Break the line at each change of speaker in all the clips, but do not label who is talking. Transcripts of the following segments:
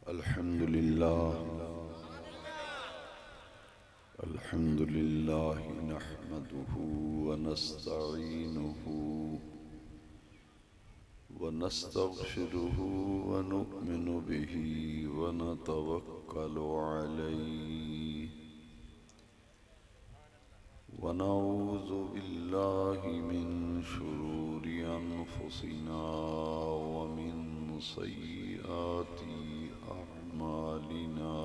الحمد لله نحمده ونستعينه ونستغفره ونؤمن به ونتوكل عليه ونعوذ بالله من شرور أنفسنا ومن سيئات أعمالنا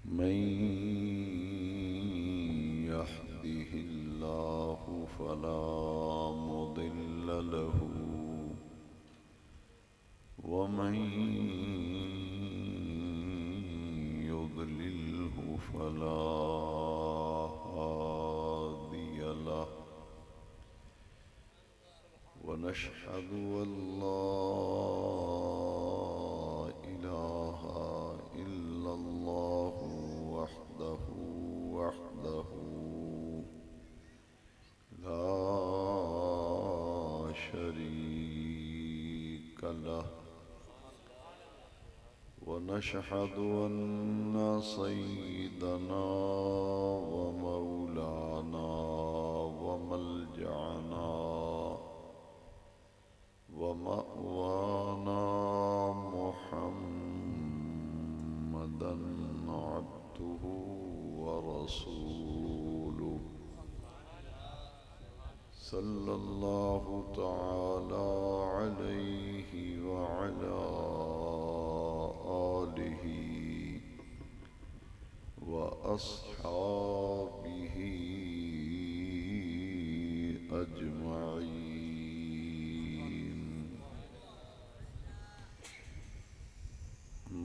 من يهده الله فلا مضل له ومن يضلله فلا هادي له ونشهد أن لا إله إلا الله وحده لا شريك له ونشهد أن سيدنا ومولانا وملجأنا ومأوانا محمدا عبده ورسوله صلى الله تعالى عليه وعلى آله وأصحابه أجمعين.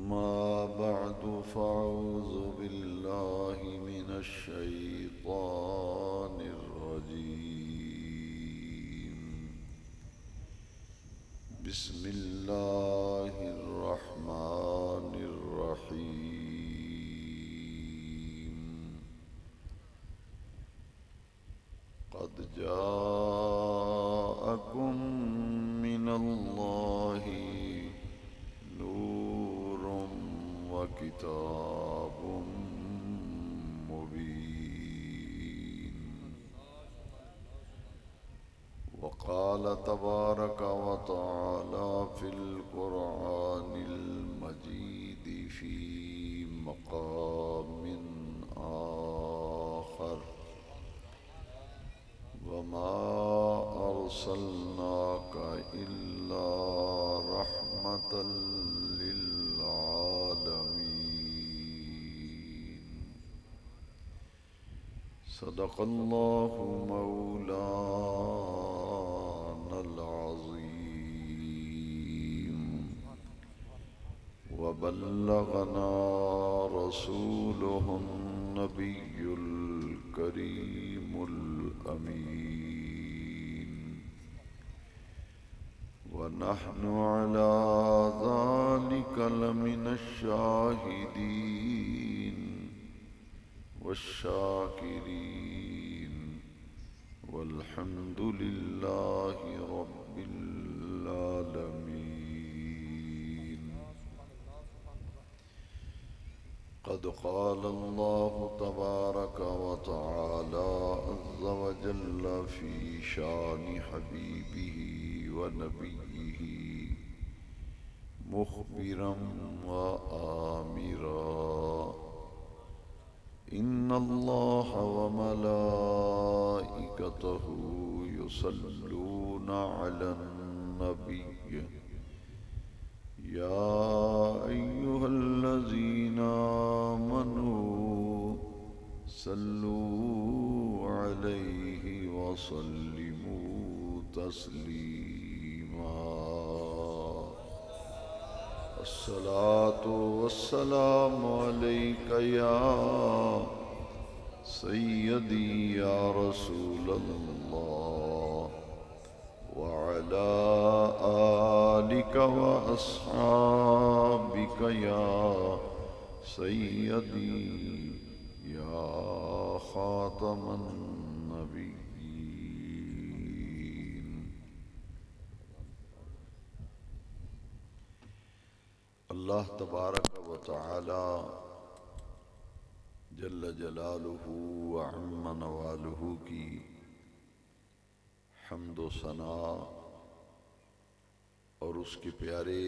ما بعد فأعوذ بالله من الشيطان الرجيم. بسم الله الرحمن الرحيم. قد جاءكم من الله نور وكتاب مبين. وقال تبارك وتعالى في القرآن المجيد في مقام آخر: وما أرسلناك إلا رحمة للعالمين. صدق الله مولانا العظيم وبلغنا رسوله النبي الكريم الأمين. ونحن على ذلك لمن الشاهدين والشاكرين والحمد لله رب العالمين. قد قال الله تبارك وتعالى عز وجل في شان حبيبه ونبيه مخبرا وآمرا: إن الله وملائكته يصلون على النبي يا أيها الذين آمنوا صلوا عليه وسلموا تسليما. الصلاة والسلام عليك يا سيدي يا رسول الله وعلى آلك وأصحابك يا سيدي يا خاتم النبيين. اللہ تبارک و تعالی جل جلالہ و عم نوالہ کی حمد و ثنا اور اس کے پیارے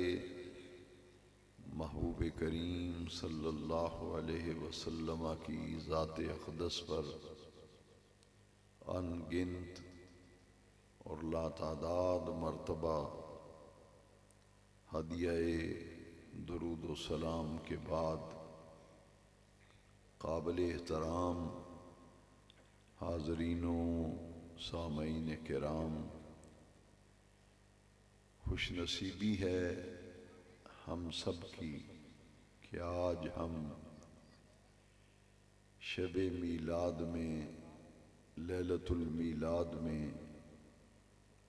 محبوب کریم صلی اللہ علیہ وسلم کی ذات اقدس پر ان گنت اور لا تعداد مرتبہ ہدیہ درود و سلام کے بعد قابل احترام حاضرین و سامعین کرام، خوش نصیبی ہے ہم سب کی کہ آج ہم شب میلاد میں، لیلۃ المیلاد میں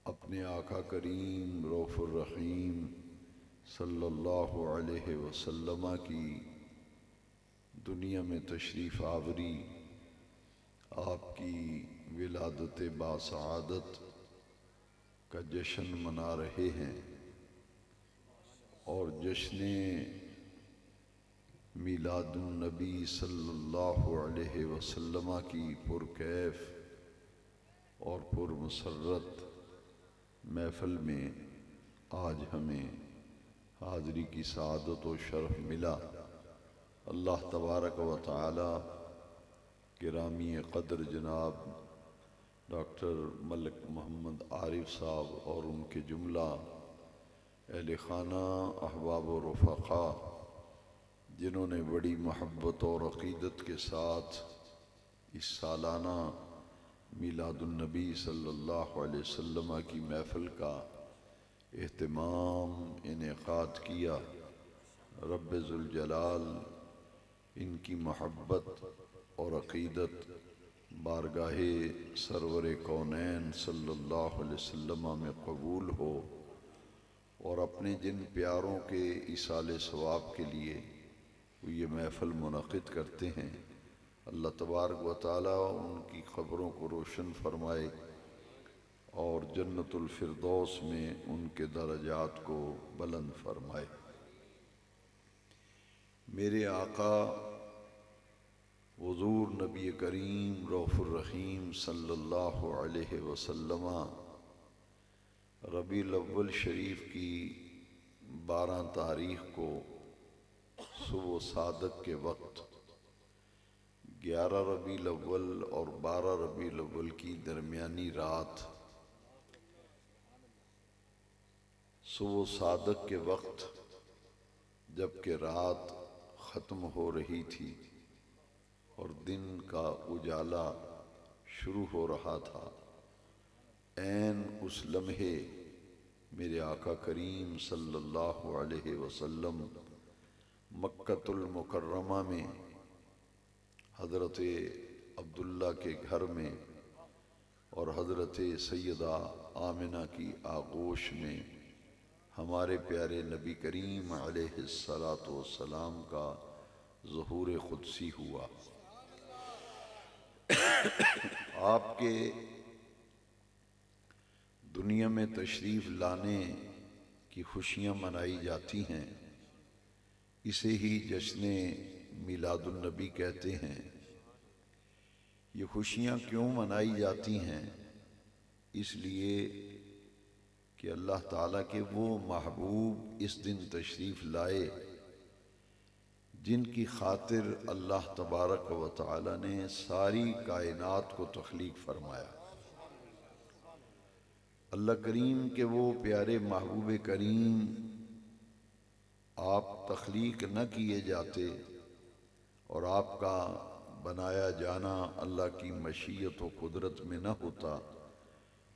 اپنے آقا کریم رؤوف الرحیم صلی اللہ علیہ وسلم کی دنیا میں تشریف آوری، آپ کی ولادت باسعادت کا جشن منا رہے ہیں، اور جشن میلاد النبی صلی اللہ علیہ وسلم کی پرکیف اور پرمسرت محفل میں آج ہمیں حاضری کی سعادت و شرف ملا۔ اللہ تبارک و تعالی گرامی قدر جناب ڈاکٹر ملک محمد عارف صاحب اور ان کے جملہ اہل خانہ احباب و رفقا، جنہوں نے بڑی محبت اور عقیدت کے ساتھ اس سالانہ میلاد النبی صلی اللہ علیہ وسلم کی محفل کا اہتمام انعقاد کیا، رب ذوالجلال ان کی محبت اور عقیدت بارگاہ سرور کونین صلی اللہ علیہ وسلم میں قبول ہو، اور اپنے جن پیاروں کے ایصال ثواب کے لیے وہ یہ محفل منعقد کرتے ہیں، اللہ تبارک و تعالی ان کی قبروں کو روشن فرمائے اور جنت الفردوس میں ان کے درجات کو بلند فرمائے۔ میرے آقا حضور نبی کریم رؤوف الرحیم صلی اللہ علیہ وسلم ربیع الاول شریف کی 12 تاریخ کو صبح صادق کے وقت 11 ربیع الاول اور 12 ربیع الاول کی درمیانی رات صبح صادق کے وقت جبکہ رات ختم ہو رہی تھی اور دن کا اجالا شروع ہو رہا تھا، عین اس لمحے میرے آقا کریم صلی اللہ علیہ وسلم مکۃ المکرمہ میں حضرت عبداللہ کے گھر میں اور حضرت سیدہ آمنہ کی آغوش میں ہمارے پیارے نبی کریم علیہ الصلاۃ والسلام کا ظہور قدسی ہوا۔ آپ کے دنیا میں تشریف لانے کی خوشیاں منائی جاتی ہیں، اسے ہی جشن میلاد النبی کہتے ہیں۔ یہ خوشیاں کیوں منائی جاتی ہیں؟ اس لیے کہ اللہ تعالیٰ کے وہ محبوب اس دن تشریف لائے جن کی خاطر اللہ تبارک و تعالیٰ نے ساری کائنات کو تخلیق فرمایا۔ اللہ کریم کے وہ پیارے محبوب کریم آپ تخلیق نہ کیے جاتے اور آپ کا بنایا جانا اللہ کی مشیت و قدرت میں نہ ہوتا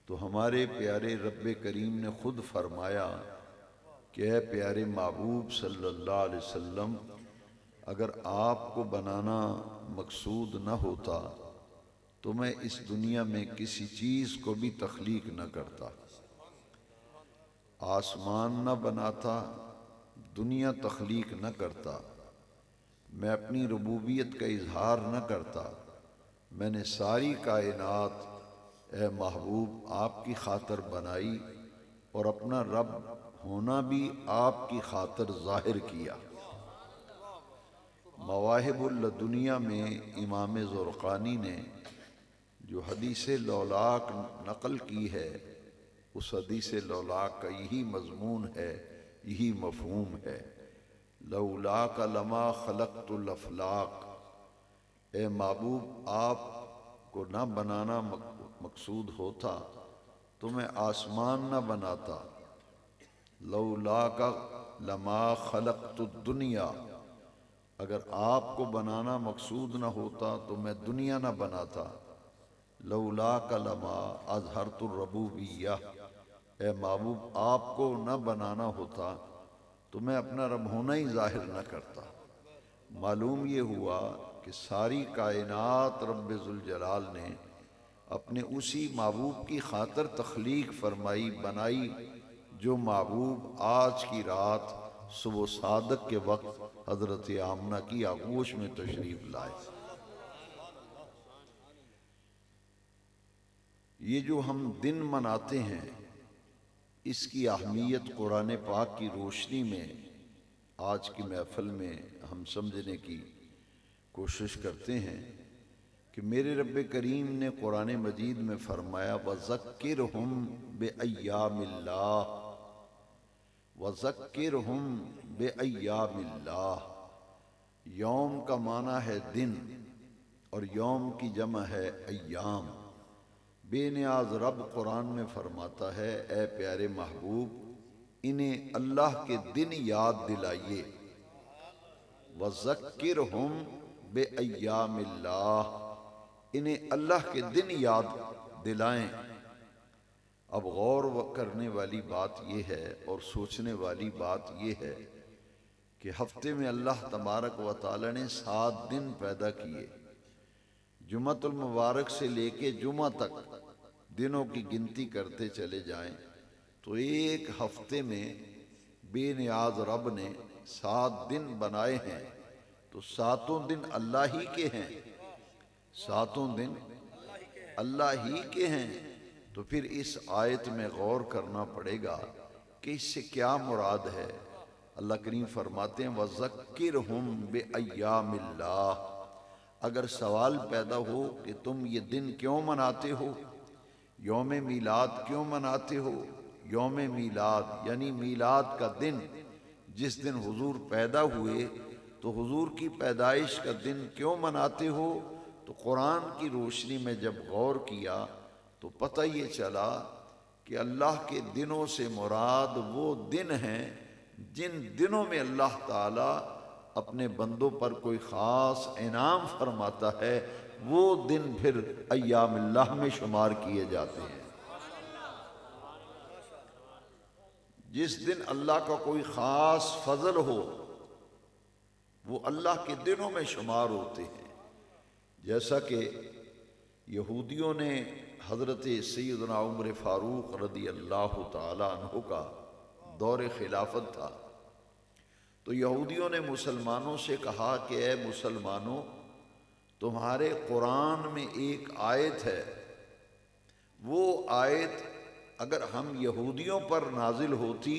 تو ہمارے پیارے رب کریم نے خود فرمایا کہ اے پیارے محبوب صلی اللہ علیہ وسلم، اگر آپ کو بنانا مقصود نہ ہوتا تو میں اس دنیا میں کسی چیز کو بھی تخلیق نہ کرتا، آسمان نہ بناتا، دنیا تخلیق نہ کرتا، میں اپنی ربوبیت کا اظہار نہ کرتا، میں نے ساری کائنات اے محبوب آپ کی خاطر بنائی اور اپنا رب ہونا بھی آپ کی خاطر ظاہر کیا۔ مواہب اللدنیہ میں امام زرقانی نے جو حدیث لولاک نقل کی ہے، اس حدیث لولاک کا یہی مضمون ہے، یہی مفہوم ہے۔ لولاک لما خلقت الافلاق، اے محبوب آپ کو نہ بنانا مقصود ہوتا تو میں آسمان نہ بناتا۔ لولاک لما خلقت الدنیا، اگر آپ کو بنانا مقصود نہ ہوتا تو میں دنیا نہ بناتا۔ لولاک لما اظہرت الربوبیہ، اے محبوب آپ کو نہ بنانا ہوتا تو میں اپنا رب ہونا ہی ظاہر نہ کرتا۔ معلوم یہ ہوا کہ ساری کائنات رب ذوالجلال نے اپنے اسی محبوب کی خاطر تخلیق فرمائی، بنائی، جو محبوب آج کی رات صبح صادق کے وقت حضرت آمنہ کی آغوش میں تشریف لائے۔ یہ جو ہم دن مناتے ہیں، اس کی اہمیت قرآن پاک کی روشنی میں آج کی محفل میں ہم سمجھنے کی کوشش کرتے ہیں کہ میرے رب کریم نے قرآن مجید میں فرمایا وَذَكِّرْهُمْ بِأَيَّامِ اللَّهِ، وَذَكِّرْهُمْ بِأَيَّامِ اللَّهِ۔ یوم کا معنی ہے دن، اور یوم کی جمع ہے ایام۔ بے نیاز رب قرآن میں فرماتا ہے اے پیارے محبوب انہیں اللہ کے دن یاد دلائیے۔ وَذَكِّرْهُمْ بِأَيَّامِ اللَّهِ، انہیں اللہ کے دن یاد دلائیں۔ اب غور کرنے والی بات یہ ہے اور سوچنے والی بات یہ ہے کہ ہفتے میں اللہ تبارک و تعالی نے 7 دن پیدا کیے۔ جمعۃ المبارک سے لے کے جمعہ تک دنوں کی گنتی کرتے چلے جائیں تو ایک ہفتے میں بے نیاز رب نے 7 دن بنائے ہیں، تو 7 دن اللہ ہی کے ہیں، 7 دن اللہ ہی کے ہیں۔ تو پھر اس آیت میں غور کرنا پڑے گا کہ اس سے کیا مراد ہے۔ اللہ کریم فرماتے ہیں وَذَكِّرْهُمْ بِأَيَّامِ اللَّهِ۔ اگر سوال پیدا ہو کہ تم یہ دن کیوں مناتے ہو، یوم میلاد کیوں مناتے ہو، یوم میلاد یعنی میلاد کا دن، جس دن حضور پیدا ہوئے، تو حضور کی پیدائش کا دن کیوں مناتے ہو، تو قرآن کی روشنی میں جب غور کیا تو پتہ یہ چلا کہ اللہ کے دنوں سے مراد وہ دن ہیں جن دنوں میں اللہ تعالیٰ اپنے بندوں پر کوئی خاص انعام فرماتا ہے، وہ دن پھر ایام اللہ میں شمار کیے جاتے ہیں۔ جس دن اللہ کا کوئی خاص فضل ہو وہ اللہ کے دنوں میں شمار ہوتے ہیں۔ جیسا کہ یہودیوں نے حضرت سیدنا عمر فاروق رضی اللہ تعالی عنہ کا دور خلافت تھا، تو یہودیوں نے مسلمانوں سے کہا کہ اے مسلمانوں، تمہارے قرآن میں ایک آیت ہے، وہ آیت اگر ہم یہودیوں پر نازل ہوتی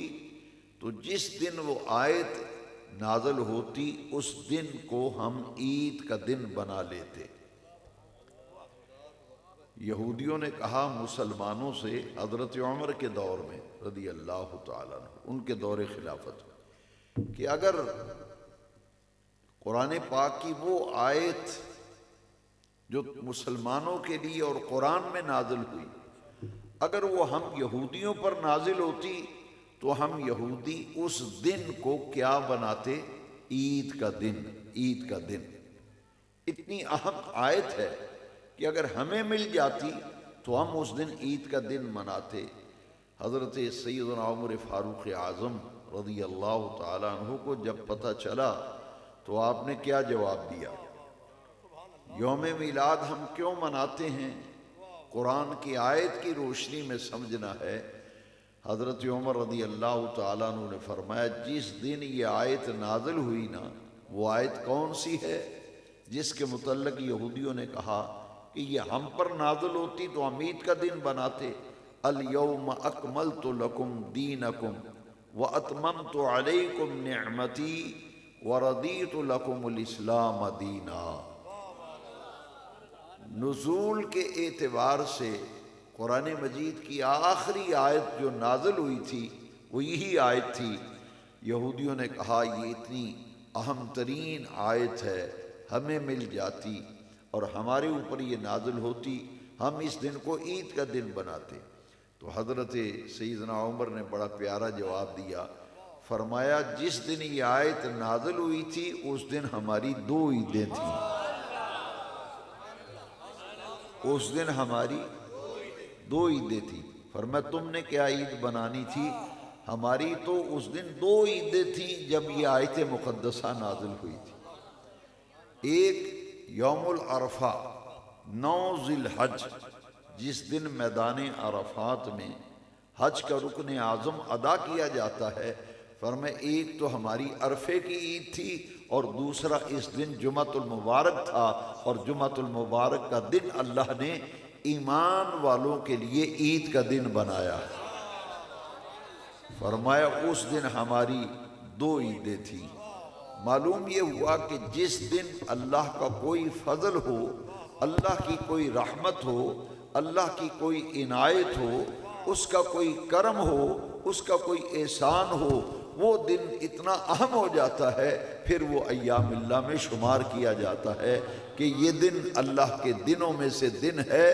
تو جس دن وہ آیت نازل ہوتی اس دن کو ہم عید کا دن بنا لیتے۔ یہودیوں نے کہا مسلمانوں سے حضرت عمر کے دور میں رضی اللہ تعالیٰ عنہ، ان کے دور خلافت، کہ اگر قرآن پاک کی وہ آیت جو مسلمانوں کے لیے اور قرآن میں نازل ہوئی، اگر وہ ہم یہودیوں پر نازل ہوتی تو ہم یہودی اس دن کو کیا بناتے؟ عید کا دن، عید کا دن۔ اتنی اہم آیت ہے کہ اگر ہمیں مل جاتی تو ہم اس دن عید کا دن مناتے۔ حضرت سیدنا عمر فاروق اعظم رضی اللہ تعالیٰ عنہ کو جب پتہ چلا تو آپ نے کیا جواب دیا؟ یوم میلاد ہم کیوں مناتے ہیں؟ قرآن کی آیت کی روشنی میں سمجھنا ہے۔ حضرت عمر رضی اللہ تعالیٰ عنہ نے فرمایا جس دن یہ آیت نازل ہوئی نا، وہ آیت کون سی ہے جس کے متعلق یہودیوں نے کہا کہ یہ ہم پر نازل ہوتی تو ہم عید کا دن بناتے؟ الیوم اکملت لکم دینکم وَأَتْمَمْتُ عَلَيْكُمْ نِعْمَتِي وَرَضِيتُ لَكُمُ الْإِسْلَامَ دِينًا۔ نزول کے اعتبار سے قرآن مجید کی آخری آیت جو نازل ہوئی تھی وہ یہی آیت تھی۔ یہودیوں نے کہا یہ اتنی اہم ترین آیت ہے، ہمیں مل جاتی اور ہمارے اوپر یہ نازل ہوتی، ہم اس دن کو عید کا دن بناتے۔ تو حضرت سیدنا عمر نے بڑا پیارا جواب دیا، فرمایا جس دن یہ آیت نازل ہوئی تھی اس دن ہماری 2 عیدیں تھیں، اس دن ہماری 2 عیدیں تھیں۔ فرمایا تم نے کیا عید بنانی تھی؟ ہماری تو اس دن 2 عیدیں تھیں جب یہ آیت مقدسہ نازل ہوئی تھی۔ ایک یوم العرفہ 9 ذی الحج، جس دن میدان عرفات میں حج کا رکن اعظم ادا کیا جاتا ہے۔ فرمایا ایک تو ہماری عرفے کی عید تھی اور دوسرا اس دن جمعۃ المبارک تھا، اور جمعۃ المبارک کا دن اللہ نے ایمان والوں کے لیے عید کا دن بنایا۔ فرمایا اس دن ہماری 2 عیدیں تھیں۔ معلوم یہ ہوا کہ جس دن اللہ کا کوئی فضل ہو، اللہ کی کوئی رحمت ہو، اللہ کی کوئی عنایت ہو، اس کا کوئی کرم ہو، اس کا کوئی احسان ہو، وہ دن اتنا اہم ہو جاتا ہے، پھر وہ ایام اللہ میں شمار کیا جاتا ہے کہ یہ دن اللہ کے دنوں میں سے دن ہے،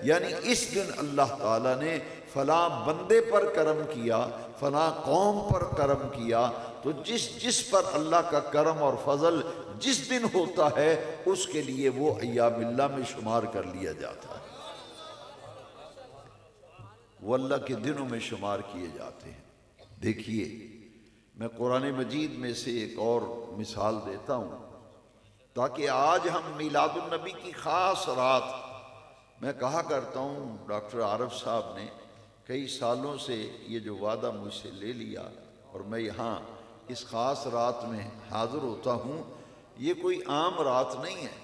یعنی اس دن اللہ تعالیٰ نے فلاں بندے پر کرم کیا، فلاں قوم پر کرم کیا۔ تو جس پر اللہ کا کرم اور فضل جس دن ہوتا ہے اس کے لیے وہ ایام اللہ میں شمار کر لیا جاتا ہے، وہ اللہ کے دنوں میں شمار کیے جاتے ہیں۔ دیکھیے میں قرآن مجید میں سے ایک اور مثال دیتا ہوں تاکہ آج ہم میلاد النبی کی خاص رات، میں کہا کرتا ہوں ڈاکٹر عارف صاحب نے کئی سالوں سے یہ جو وعدہ مجھ سے لے لیا اور میں یہاں اس خاص رات میں حاضر ہوتا ہوں، یہ کوئی عام رات نہیں ہے۔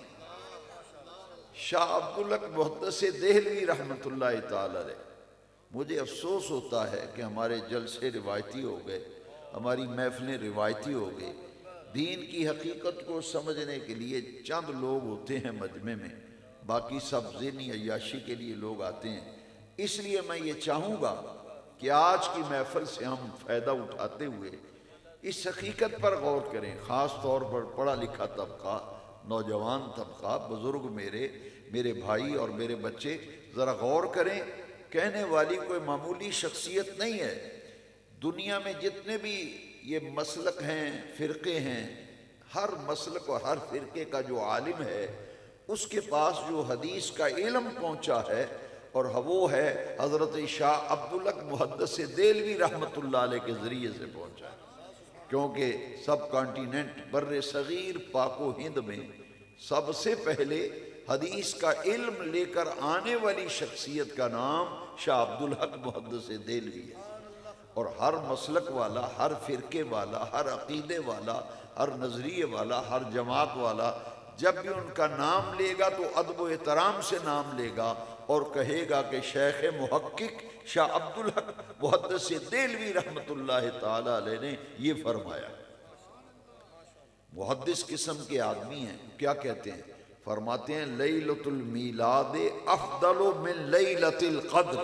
شاہ عبدالحق محدث دہلوی رحمۃ اللہ تعالی علیہ، مجھے افسوس ہوتا ہے کہ ہمارے جلسے روایتی ہو گئے، ہماری محفلیں روایتی ہو گئی۔ دین کی حقیقت کو سمجھنے کے لیے چند لوگ ہوتے ہیں مجمع میں، باقی سب ذہنی عیاشی کے لیے لوگ آتے ہیں۔ اس لیے میں یہ چاہوں گا کہ آج کی محفل سے ہم فائدہ اٹھاتے ہوئے اس حقیقت پر غور کریں، خاص طور پر پڑھا لکھا طبقہ، نوجوان طبقہ، بزرگ میرے بھائی اور میرے بچے ذرا غور کریں۔ کہنے والی کوئی معمولی شخصیت نہیں ہے۔ دنیا میں جتنے بھی یہ مسلک ہیں، فرقے ہیں، ہر مسلک اور ہر فرقے کا جو عالم ہے اس کے پاس جو حدیث کا علم پہنچا ہے اور وہ ہے حضرت شاہ عبدالحق محدث دہلوی رحمۃ اللہ علیہ کے ذریعے سے پہنچا ہے، کیونکہ سب کانٹیننٹ بر صغیر پاک و ہند میں سب سے پہلے حدیث کا علم لے کر آنے والی شخصیت کا نام شاہ عبدالحق محدث دہلوی ہے۔ اور ہر مسلک والا، ہر فرقے والا، ہر عقیدے والا، ہر نظریے والا، ہر جماعت والا جب بھی ان کا نام لے گا تو ادب و احترام سے نام لے گا اور کہے گا کہ شیخ محقق شاہ عبدالحق محدث دہلوی رحمۃ اللہ تعالی علیہ نے یہ فرمایا۔ محدث قسم کے آدمی ہیں، کیا کہتے ہیں؟ فرماتے ہیں لیلۃ المیلاد افضل من لیلۃ القدر۔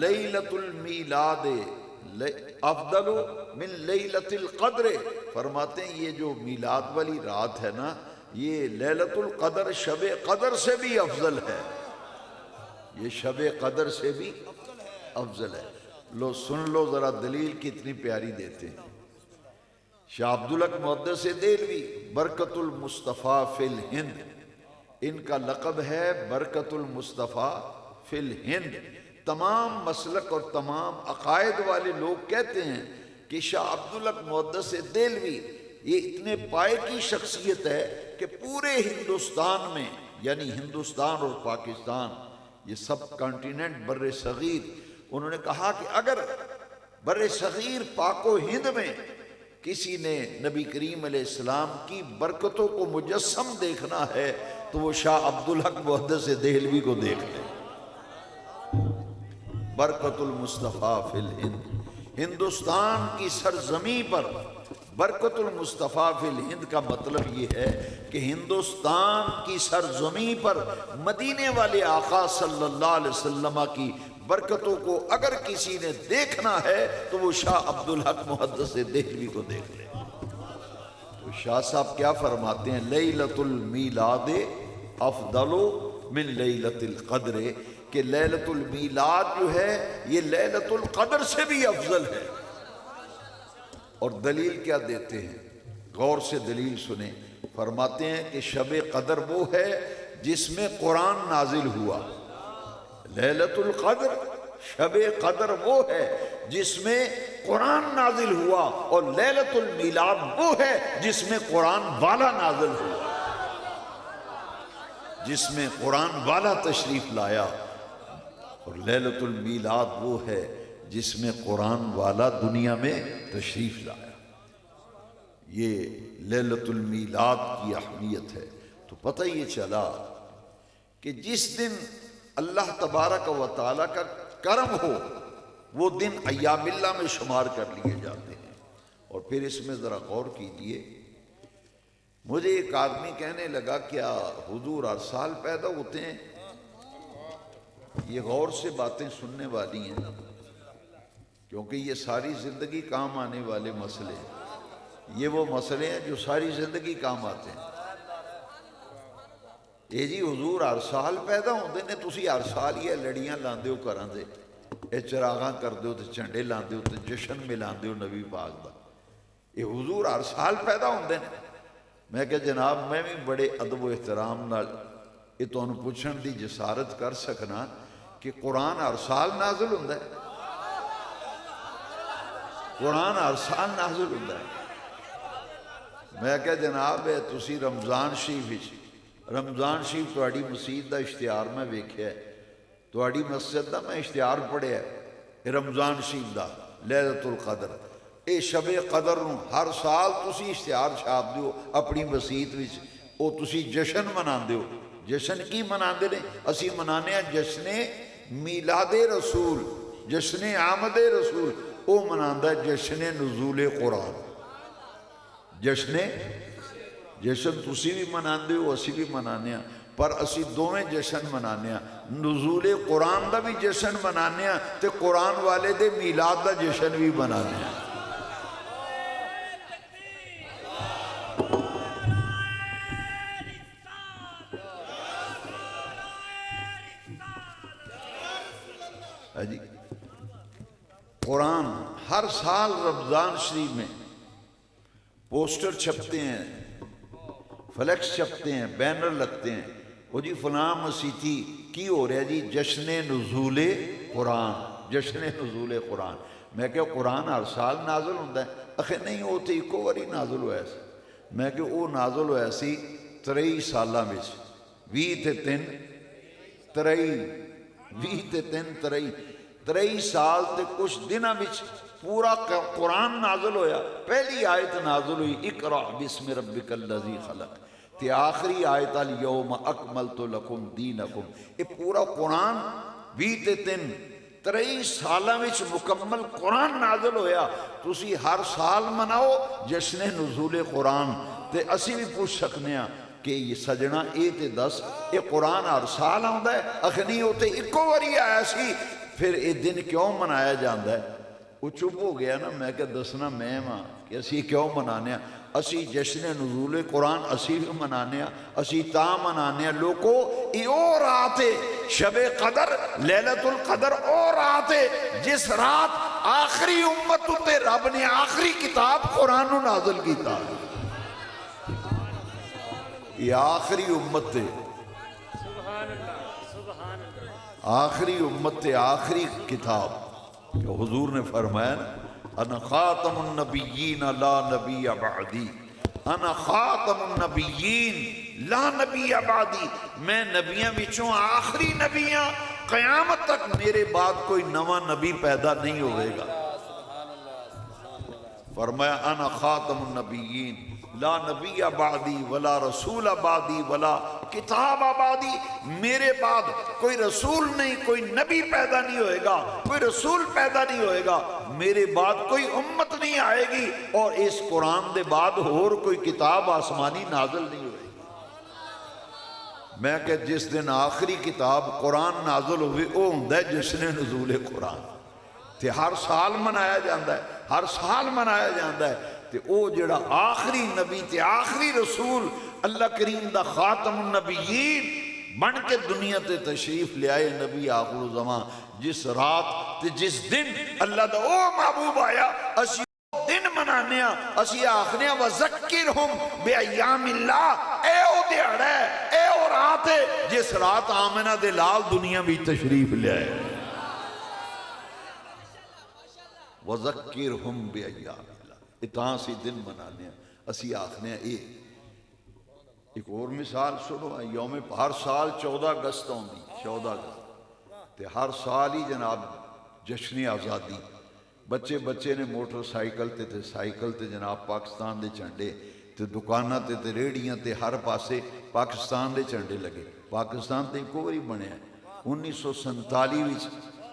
لیلۃ المیلاد افضل من لیلۃ القدر، فرماتے ہیں یہ جو میلاد والی رات ہے نا، یہ لیلۃ القدر شب قدر سے بھی افضل ہے، یہ شب قدر سے بھی افضل ہے۔ لو سن لو ذرا دلیل کتنی پیاری دیتے ہیں۔ شاہ عبدالحق محدث دہلوی برکت المصطفیٰ فی الہند، ان کا لقب ہے برکت المصطفیٰ فی الہند۔ تمام مسلک اور تمام عقائد والے لوگ کہتے ہیں کہ شاہ عبدالحق محدث دہلوی یہ اتنے پائے کی شخصیت ہے کہ پورے ہندوستان میں، یعنی ہندوستان اور پاکستان، یہ سب کانٹیننٹ بر صغیر، انہوں نے کہا کہ اگر بر صغیر پاک و ہند میں کسی نے نبی کریم علیہ السلام کی برکتوں کو مجسم دیکھنا ہے تو وہ شاہ عبدالحق محدث دہلوی کو دیکھ لے۔ برکت المصطفیٰ فی الہند، ہندوستان کی سرزمین پر برکت المصطفیٰ فی الہند کا مطلب یہ ہے کہ ہندوستان کی سرزمین پر مدینے والے آقا صلی اللہ علیہ وسلم کی برکتوں کو اگر کسی نے دیکھنا ہے تو وہ شاہ عبدالحق محدث دہلوی کو دیکھ لے۔ تو شاہ صاحب کیا فرماتے ہیں؟ لیلۃ المیلاد افضل من لیلۃ القدر، کہ لیلۃ المیلاد جو ہے یہ لیلۃ القدر سے بھی افضل ہے۔ اور دلیل کیا دیتے ہیں؟ غور سے دلیل سنیں۔ فرماتے ہیں کہ شب قدر وہ ہے جس میں قرآن نازل ہوا۔ لیلۃ القدر، شب قدر وہ ہے جس میں قرآن نازل ہوا، اور لیلۃ المیلاد وہ ہے جس میں قرآن والا نازل ہوا، جس میں قرآن والا تشریف لایا۔ اور لیلۃ المیلاد وہ ہے جس میں قرآن والا دنیا میں تشریف لایا۔ یہ لیلۃ المیلاد کی اہمیت ہے۔ تو پتہ یہ چلا کہ جس دن اللہ تبارک و تعالیٰ کا کرم ہو وہ دن ایام اللہ میں شمار کر لیے جاتے ہیں۔ اور پھر اس میں ذرا غور کیجئے، مجھے ایک آدمی کہنے لگا کیا حضور ہر سال پیدا ہوتے ہیں؟ یہ غور سے باتیں سننے والی ہیں، کیونکہ یہ ساری زندگی کام آنے والے مسئلے ہیں۔ یہ وہ مسئلے ہیں جو ساری زندگی کام آتے ہیں۔ اے جی حضور ہر سال پیدا ہوندے نے، تسی ہر سال یہ لڑیاں لاندے ہو گھراں دے، اے چراغاں کردے ہو تے جھنڈے لاندے ہو تے جشن ملاندے ہو نبی پاک دا، یہ حضور ہر سال پیدا ہوندے نے؟ میں کہ جناب میں بھی بڑے ادب و احترام نال یہ تانوں پوچھن دی جسارت کر سکنا کہ قرآن ہر سال نازل ہوندا ہے؟ قرآن ہر سال نازل ہوندا ہے؟ میں کہ جناب تسی رمضان شریف تہاڈی مسجد دا اشتہار میں ویکھیا ہے، تہاڈی مسجد دا میں اشتہار پڑھیا ہے رمضان شریف دا لیلۃ القدر، اے شب قدر نوں ہر سال تسی اشتہار چھاپ دیو اپنی مسجد وچ، او تسی جشن مناندے ہو۔ جشن کی مناندے نے؟ اسی منانے ہیں جشن میلاد رسول، جشن آمد رسول، او مناندہ ہے جشن نزول قرآن۔ جشن تسی بھی مناندے ہو اسی بھی منانے ہیں، پر اسی دوویں جشن منانے ہیں، نزول قرآن دا بھی جشن منانے ہیں تے قرآن والے دے میلاد دا جشن بھی منانے ہیں۔ جی قرآن ہر سال رمضان شریف میں پوسٹر چھپتے ہیں، فلیکس چھپتے ہیں، بینر لگتے ہیں، وہ جی فلاں مسیتی کی ہو رہا ہے جی جشن نزول قرآن، جشن نزول قرآن۔ میں کہ قرآن ہر سال نازل ہوتا ہے؟ اخے نہیں، وہ تو ایک باری نازل ہوا ہے۔ میں کہ وہ نازل ہوا سی 23 سالاں وچ، 20 تے 3 23 سال تے کچھ دنوں وچ پورا قرآن نازل ہویا۔ پہلی آیت نازل ہوئی اقرأ بسم ربک الذی خلق، تے آخری آیت الیوم اکملت لکم دینکم۔ یہ پورا قرآن 20 تے 23 سالاں وچ مکمل قرآن نازل ہویا۔ تسی ہر سال مناؤ جشن نزول قرآن، تے اسی بھی پوچھ سکنے ہیں کہ یہ سجنا اے تے دس یہ قرآن ہر سال آندا ہے؟ اخنی ہوتے ایکو واری آیا سی، پھر یہ دن کیوں منایا جاندہ ہے؟ وہ چپ ہو گیا نا۔ میں کہ دسنا میں ماں کہ اسی کیوں منانے ہیں؟ اسی جشن نزول قرآن اسی بھی منانے ہیں، اسی تا منانے ہیں۔ لوگوں یہ او رات ہے شب قدر، لیلۃ القدر او رات ہے جس رات آخری امت تے رب نے آخری کتاب قرآن نازل کیتا۔ یہ آخری امت تے آخری امت تے آخری کتاب کہ حضور نے فرمایا انا خاتم النبیین لا نبی بعدی، انا خاتم النبیین لا نبی بعدی، میں نبیاں وچوں آخری نبیاں، قیامت تک میرے بعد کوئی نواں نبی پیدا نہیں ہوئے گا۔ فرمایا انا خاتم النبیین لا نبی بعدی ولا رسول بعدی ولا کتاب بعدی، میرے بعد کوئی رسول نہیں، کوئی نبی پیدا نہیں ہوئے گا، کوئی رسول پیدا نہیں ہوئے گا، میرے بعد کوئی امت نہیں آئے گی، اور اس قرآن دے بعد اور کوئی کتاب آسمانی نازل نہیں ہوئے گی۔ میں کہ جس دن آخری کتاب قرآن نازل ہوئی وہ ہوندہ ہے جشن نزول قرآن، تے ہر سال منایا جاندہ ہے، ہر سال منایا جاندہ ہے، تے او جڑا آخری نبی تے آخری رسول اللہ کریم دا خاتم النبیین بن کے دنیا تے تشریف لے آئے نبی آخر الزمان، جس رات تے جس دن اللہ دا او محبوب آیا، اسی دن منانے اسی آخنے وَذَكِّرْهُمْ بِأَيَّامِ اللَّهِ، اے او دیڑ ہے، اے او رات ہے جس رات آمنہ دے لال دنیا بھی تشریف لے آئے۔ وَذَكِّرْهُمْ بِأَيَّامِ اللَّهِ، اتنا سی دن منانے اسی آخنے ایک اور مثال سنو، یوم ہر سال 14 اگست ہوندی، 14 اگست تے ہر سال ہی جناب جشن آزادی، بچے بچے نے موٹر سائیکل تے سائیکل تے جناب پاکستان دے جھنڈے تے دکانہ تے ریڑیاں تے ہر پاسے پاکستان دے جھنڈے لگے۔ پاکستان تے ایک واری بنے ہیں 1947 وچ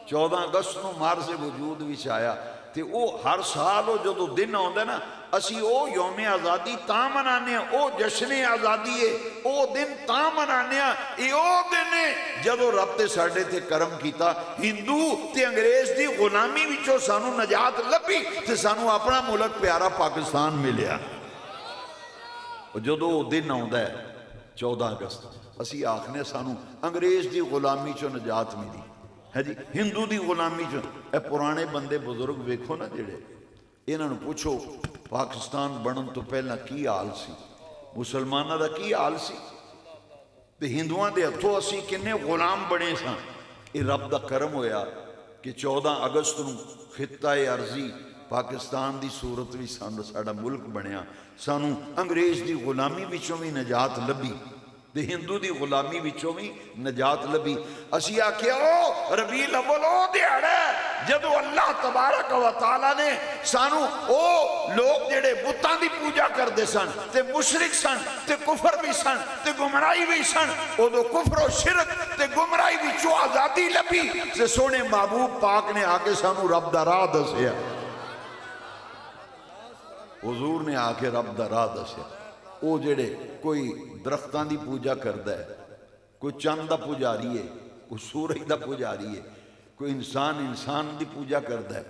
14 اگست نو مارز وجود وچ آیا، تے او ہر سال او جدو دن آندا نا اسی او یوم آزادی تا منانے ہیں، او جشن آزادی ہے، او دن تا منانے ہیں، اے او دن ہے جدو رب تے ساڑھے تے کرم کیتا، ہندو تے انگریز دی غلامی وچوں سانو نجات لبی تے سانو اپنا ملک پیارا پاکستان ملیا۔ جدو دن آندا ہے 14 اگست اسی آخنے سانو انگریز دی غلامی چوں نجات ملی ہے جی، ہندو دی غلامی چوں۔ اے پرانے بندے بزرگ ویکھو نا جڑے، انہاں نوں پوچھو پاکستان بنن تو پہلا کی حال سی، مسلمانہ دا کی حال سی، تے ہندوان دے ہتھوں اسی کنے غلام بنے ساں۔ یہ رب دا کرم ہویا کہ 14 اگست نوں خطہ عرضی پاکستان دی صورت بھی ساڑا ملک بنیا، سانو انگریز دی غلامی وچوں بھی نجات لبی تے ہندو دی غلامی وچوں بھی نجات لبی۔ اسی آکھیا او ربیع الاول او دیہڑا ہے جدو اللہ تبارک و تعالیٰ نے سانو او لوگ جڑے بتاں دی پوجا کر دے سن تے مشرک سن تے کفر بھی سن تے گمرائی بھی سن، او دو کفر و شرک تے گمرائی بھی چو آزادی لبی تے سونے محبوب پاک نے آکے سانو رب دا راہ دسیا، حضور نے آکے رب دا راہ دسیا۔ او جڑے کوئی درختان دی پوجا کردہ ہے، کوئی چند دا پوجاری ہے، کوئی سورج دا پوجاری ہے، کوئی انسان دی پوجا کردہ ہے،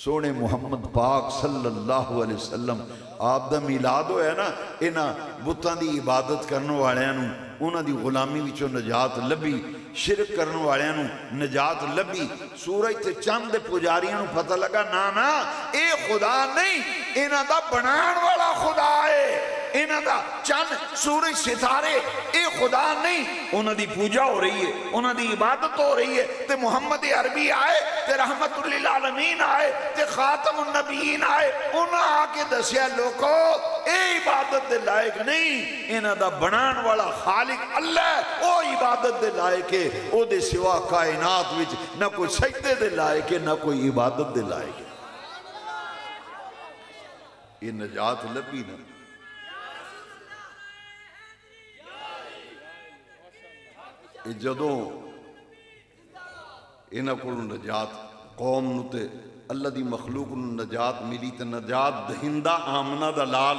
سونے محمد پاک صلی اللہ علیہ وسلم آپ دا میلاد ہویا نا، انہاں بتاں دی عبادت کرنے والے نوں انہاں دی غلامی وچوں نجات لبی، شرک کرنے والے نوں نجات لبی۔ سورج تے چند دے پجاریاں نوں پتہ لگا نا اے خدا نہیں، انہاں دا بنان والا خدا ہے، انہاں دا چند سورج ستارے اے خدا نہیں، انہاں دی پوجا ہو رہی ہے، انہاں دی عبادت ہو رہی ہے، تے محمد عربی آئے تے رحمت للعالمین آئے تے خاتم النبیین آئے، انہاں آکے دسیا لوگو اے عبادت دے لائق نہیں، انہاں دا بنان والا خالق اللہ او عبادت دے لائق ہے، او دے سوا کائنات وچ نہ کوئی سجدے دے لائق ہے نہ کوئی عبادت دے لائق ہے۔ یہ نجات لبی نا، جدوں انہاں کو نجات قوم نتے اللہ دی مخلوق نجات ملی تے نجات دہندہ آمنہ دا لال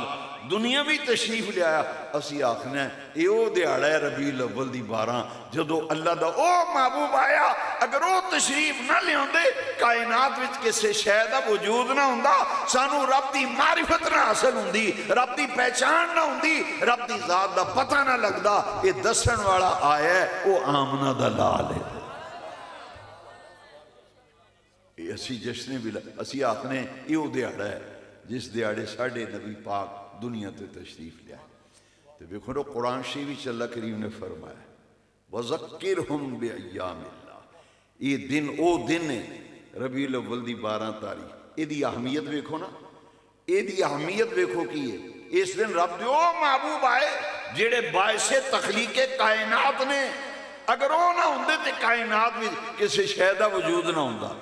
دنیا بھی تشریف لے آیا۔ اسی آخنے اے او دیہڑا ہے ربیع الاول دی 12 جدو اللہ دا او محبوب آیا، اگر او تشریف نہ لے ہوندے کائنات وچ کسے شے دا وجود نہ ہوندا، سانو رب دی معرفت نہ حاصل ہوندی، رب دی پہچان نہ ہوندی، رب دی ذات دا پتہ نہ لگدا۔ اے دسن والا آیا ہے او آمنہ دا لال ہے۔ اسی جشن بھی اسی آخنے ایو دیہڑا ہے جس دیہڑے ساڑھے نبی پاک دنیا تے تشریف لیا ہے۔ تو بکھنو قرآن شریف اللہ کریم نے فرمایا وَذَكِّرْهُمْ بِأَيَّامِ اللَّهِ، یہ دن او دن ہے ربیع الاول دی 12 تاریخ، یہ دی اہمیت دیکھو نا، یہ دی اہمیت دیکھو کی ہے۔ اس دن رب دی او محبوب آئے جڑے باعث تخلیق کائنات نے، اگر او نہ ہوندے تے کائنات بھی کسی شے دا وجود نہ ہوندا،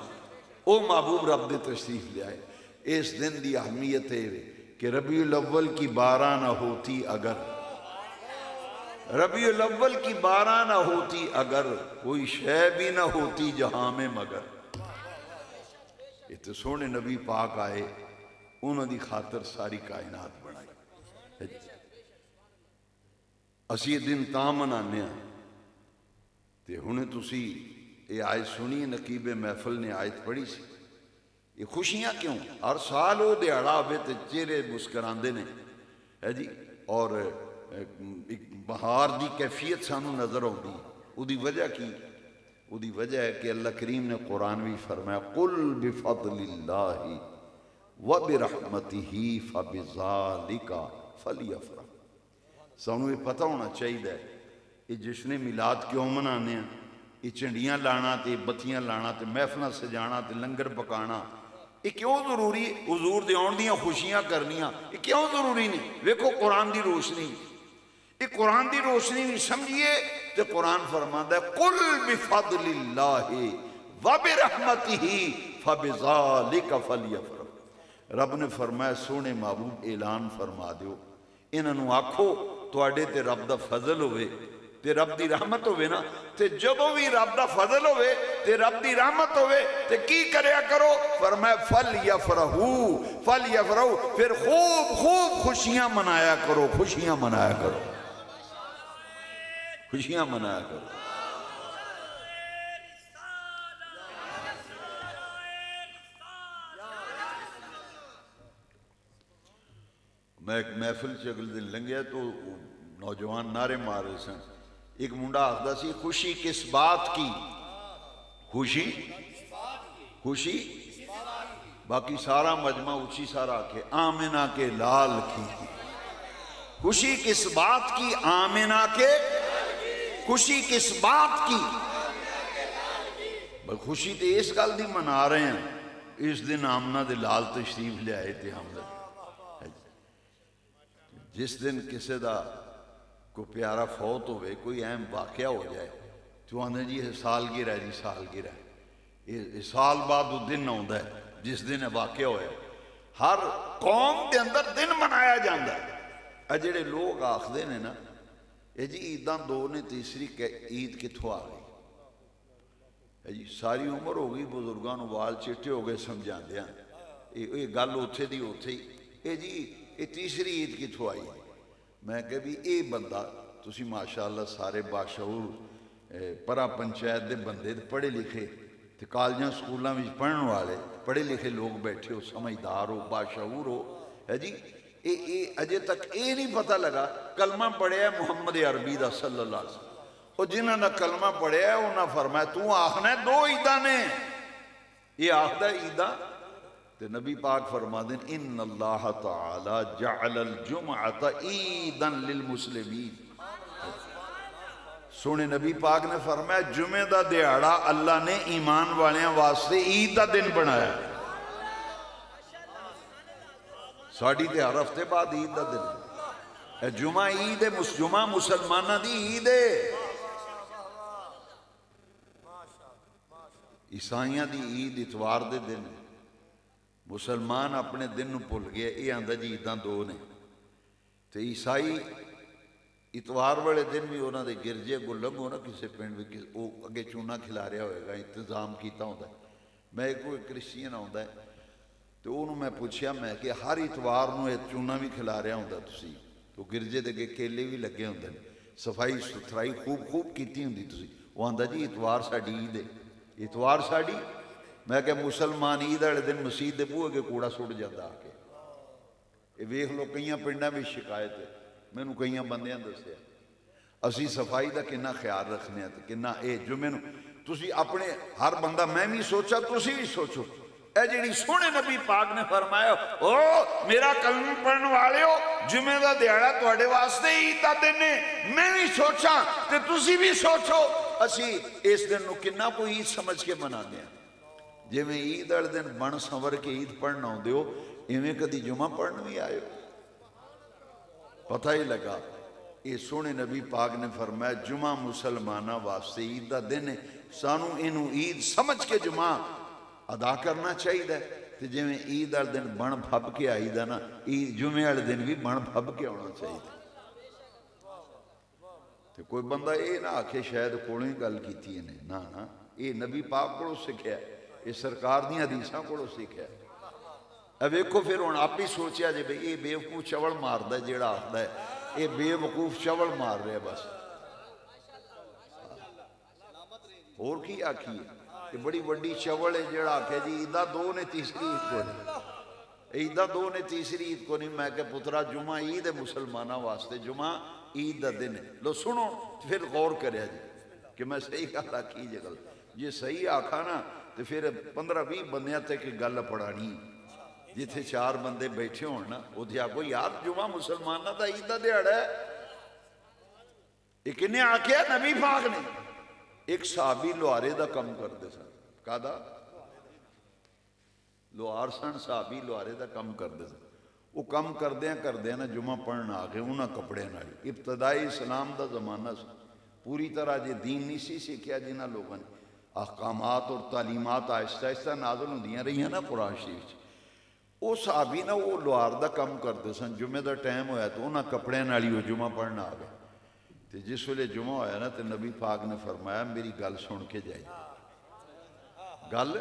او محبوب رب دے تشریف لے آئے۔ اس دن دی اہمیت ہے کہ ربیع الاول کی 12 نہ ہوتی اگر، ربیع الاول کی 12 نہ ہوتی اگر، کوئی شے بھی نہ ہوتی جہاں میں مگر۔ یہ تو سونے نبی پاک آئے، انہوں دی خاطر ساری کائنات بنائی۔ اسی یہ دن تاں منانے ہیں تے ہنے تسی یہ آیت سنی، نقیب محفل نے آیت پڑھی سی، یہ خوشیاں کیوں؟ ہر سال وہ دیہڑا ہوئے تے چہرے مسکراندے نے ہے جی، اور بہار دی کیفیت سانو نظر آتی۔ وہ دی وجہ کی؟ وہ دی وجہ ہے کہ اللہ کریم نے قرآن بھی فرمایا قُلْ بِفَضْلِ اللَّهِ وَبِرَحْمَتِهِ فَبِذَلِكَ فَلْيَفْرَحُوا۔ سانو یہ پتہ ہونا چاہیے یہ جشن میلاد کیوں منانے ہیں، یہ چنڈیاں لانا تے بتیاں لانا تے محفلیں سجانا تے لنگر پکانا، یہ کیوں ضروری؟ حضور دے آن دیاں خوشیاں کرنیاں یہ کیوں ضروری نہیں؟ ویکھو قرآن دی روشنی، یہ قرآن دی روشنی نہیں سمجھیے تو قرآن فرماتا ہے قُلْ بِفَضْلِ اللَّهِ وَبِرَحْمَتِهِ فَبِذَلِكَ فَلْيَفْرَحُوا۔ رب نے فرمایا سونے محبوب اعلان فرما دیو، انہوں آکھو تواڈے تے رب دا فضل ہوئے تے رب دی رحمت ہوئے نا، تے جدو بھی رب دا فضل ہوئے تے رب دی رحمت ہوئے تے کی کریا کرو؟ فرمایا فَلْيَفْرَحُوا فَلْيَفْرَحُوا، پھر خوب خوب خوشیاں منایا کرو، خوشیاں منایا کرو، خوشیاں منایا کرو۔ میں ایک محفل سے اگلے دن لنگیا تو نوجوان نعرے مار رہے سن، ایک منڈا آخدا سی خوشی کس بات کی، خوشی خوشی، باقی سارا مجمع اچھی سارا آکھے آمنہ کے لال کی، خوشی کس بات کی آمنہ کے، خوشی کس بات کی؟ خوشی تے اس گل دی منا رہے ہیں، اس دن آمنہ دے لال تشریف لے آئے تھے ہم۔ جس دن کسی دا کوئی پیارا فوت ہوئے، کوئی اہم واقعہ ہو جائے تو آنے جی سالگرہ ہے، جی سالگرہ ہے، یہ سال بعد وہ دن آندا ہے جس دن واقعہ ہوئے۔ ہر قوم دے اندر دن منایا جاندہ ہے۔ جڑے لوگ آخدے نے نا اے جی عیداں دو نے تیسری عید کتھوں آ گئی، جی ساری عمر ہو گئی بزرگان وال چٹے ہو گئے سمجھان دیا، یہ گل اتھے دی اتھے ہی، اے جی یہ تیسری عید کتھوں آئی؟ میں کہ بھی اے بندہ تسی ماشاءاللہ سارے باشعور پرا پنچایت دے بندے پڑھے لکھے تے کالجاں سکولاں وچ پڑھن والے پڑھے لکھے لوگ بیٹھے ہو، سمجھدار ہو، باشعور ہو، ہے جی اجے تک اے نہیں پتہ لگا کلمہ پڑھے ہے محمد عربی دا صلی اللہ علیہ وسلم، اور جنہاں نے کلمہ پڑھے ہے انہاں فرمایا تو آخنا ہے دو عیداں نے، یہ آخدہ عیداں تے نبی پاک فرما دیں ان اللہ تعالی جعل الجمعۃ عیدا للمسلمین۔ سونے نبی پاک نے فرمایا جمعہ دا دیہڑا اللہ نے ایمان والیاں واسطے عید دا دن بنایا، ساڑی تے ہر ہفتے بعد عید دا دن، جمعہ عید ہے، جمعہ مسلمانہ دی عید ہے، عیسائیاں دی عید اتوار دے دن، مسلمان اپنے دن نو بھول گئے، یہ آندا جی عیداں دو نے، تے عیسائی اتوار والے دن بھی انہاں دے گرجے کو لنگو نا کسی پنڈ بھی وہ اگے چونا کھلا رہا ہوئے گا، انتظام کیتا ہوتا ہے۔ میں کوئی کرسچین آندا ہے تو انہوں میں پوچھیا میں کہ ہر اتوار نو چونا بھی کھلا رہا ہوتا تسی، تو گرجے دے کیلے بھی لگے ہوندے ہیں، صفائی ستھرائی خوب کیتی ہوندی تسی، وہ آندا جی اتوار ساڑی عید ہے، اتوار ساڑی، میں کہ مسلمان عید والے دن مسجد دے بوئے کے کوڑا سٹ جاتا آ کے، یہ ویکھ لو کئیاں پنڈاں بھی شکایت ہے، میں نے کئیاں بندیاں دسیا، اسی صفائی دا کنا خیال رکھنے ہیں کنا اے جمعے نو تسی اپنے ہر بندہ میں بھی سوچا تسی بھی سوچو، اے جڑی سونے نبی پاک نے فرمایا او میرا کلمہ پڑھن والے ہو جمعے دا دیہڑا تواڈے واسطے عید دا دن ہے، میں بھی سوچا تے تسی بھی سوچو، اسی اس دن نو کنا کوئی عید سمجھ کے منانے ہیں، جی میں عید والے دن بن سنور کے عید پڑھنا ہوں دیو ایویں کدی جمعہ پڑھنا بھی آئے پتہ ہی لگا۔ یہ سونے نبی پاک نے فرمایا جمعہ مسلمانہ واسطے عید دا دن ہے، سانو انہوں عید سمجھ کے جمعہ ادا کرنا چاہیے، تو جی عید والے دن بن پھب کے آئی دا نا، عید جمعے والے دن بھی بن پھب کے آنا چاہیے۔ تو کوئی بندہ یہ نہ آکھے شاید کولوں ہی گل کیتی ہے نا، نا یہ نبی پاک کو سکھیا، یہ سرکار دی حدیثاں کو سکھیا۔ اب ویکھو پھر ہن آپ ہی سوچیا جی بھئی یہ بے وقوف چوڑ ماردا ہے، جیڑا آخدا ہے یہ بے وقوف چوڑ مار رہے بس، اور کی آکھیے؟ یہ بڑی وڈی چوڑ ہے جیڑا آکھے جی عیدہ دو نے تیسری عید کو نہیں، عیدہ دو نے تیسری عید کو نہیں۔ میں کہ پترا جمعہ عید ہے مسلمانہ واسطے، جمعہ عید دا دن ہے۔ لو سنو پھر غور کریا جی کہ میں صحیح گل آکھی جی گل جی صحیح آکھا نا تو پھر 15-20 بندیاں تے کہ گل پڑھانی، جتھے 4 بندے بیٹھے ہون نا وہ دیا کو یار جمعہ مسلمانہ دا عید دا دیہڑا ہے۔ ایک نے آکھیا نبی پاک نے، ایک صحابی لوہارے دا کم کر دے سن، کہا دا لوہار سن، صحابی لوہارے دا کم کر دے سن۔ وہ کم کردیاں نا جمعہ پڑھنا آگے انہاں کپڑے ناڑی، ابتدائی اسلام دا زمانہ سے پوری طرح جی دین نہیں سی سیکھیا جنہاں لوگوں نے، احکامات اور تعلیمات آہستہ آہستہ نازل ہوندیاں رہی ہیں نا قرآن شریف۔ وہ صحابی نا وہ لوہار دا کم کرتے سن، جمعے دا ٹائم ہویا تو انہاں کپڑے ناڑی وہ جمعہ پڑھنا آ گئے۔ تو جس ویلے جمعہ ہویا نا تو نبی پاک نے فرمایا میری گل سن کے جائے، گل